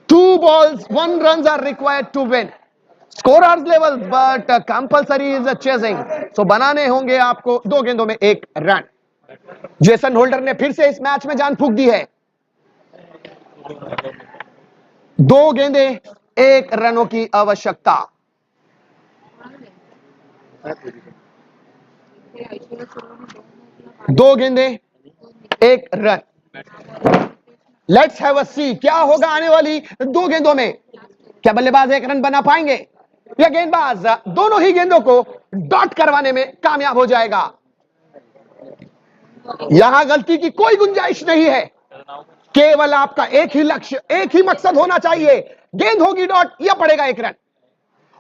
2 balls 1 runs are required to win. Scorers level but compulsory is a chasing. So बनाने होंगे आपको 2 गेंदों में 1 रन। जेसन होल्डर ने फिर से इस मैच में जान फूंक दी है। 2 गेंदें 1 रनों की आवश्यकता। दो गेंदें 1 रन। लेट्स हैव अ सी, क्या होगा आने वाली 2 गेंदों में। क्या बल्लेबाज 1 रन बना पाएंगे या गेंदबाज दोनों ही गेंदों को डॉट करवाने में कामयाब हो जाएगा। यहां गलती की कोई गुंजाइश नहीं है, केवल आपका एक ही लक्ष्य, एक ही मकसद होना चाहिए। गेंद होगी डॉट या पड़ेगा 1 run.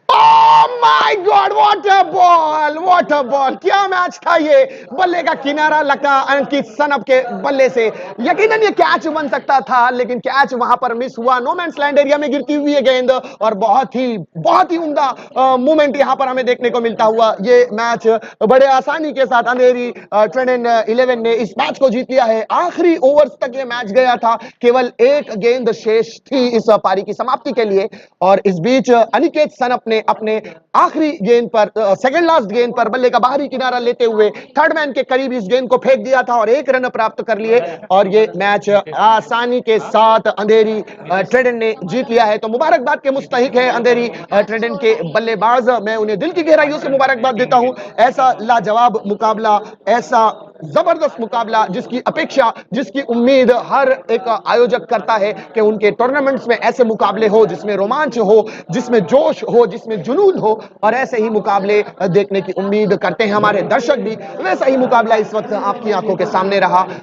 Oh my god, what a ball, what a ball. क्या मैच था ये। बल्ले का किनारा लगा अंकित सनप के बल्ले से। यकीनन ये कैच बन सकता था, लेकिन कैच वहां पर मिस हुआ। नो मैंस लैंड एरिया में गिरती हुई ये गेंद और बहुत ही उम्दा मूवमेंट यहां पर हमें देखने को मिलता हुआ। ये मैच बड़े आसानी के साथ अंधेरी ट्रेंड 11 ने इस मैच को जीत लिया है। आखिरी ओवर्स तक ये मैच गया था, केवल 1 गेंद शेष थी इस पारी की समाप्ति के लिए और इस बीच अनिकेत सनप ने अपने आखिरी गेंद पर, सेकंड लास्ट गेंद पर बल्ले का बाहरी किनारा लेते हुए थर्ड मैन के करीब इस गेंद को फेंक दिया था और 1 रन प्राप्त कर लिए और ये मैच आसानी के साथ अंधेरी ट्रेडेन ने जीत लिया है। तो मुबारकबाद के मुस्तहिक है अंधेरी ट्रेडेन के बल्लेबाज। मैं उन्हें दिल की गहराइयों से मुबारकबाद देता हूं। ऐसा लाजवाब मुकाबला, ऐसा जबरदस्त मुकाबला जिसकी अपेक्षा, जिसकी उम्मीद हर एक आयोजक करता है कि उनके टूर्नामेंट्स में ऐसे मुकाबले हो जिसमें रोमांच हो, जिसमें जोश हो, जिसमें जुनून हो और ऐसे ही मुकाबले देखने की उम्मीद करते हैं हमारे दर्शक भी। वैसा ही मुकाबला इस वक्त आपकी आंखों के सामने रहा।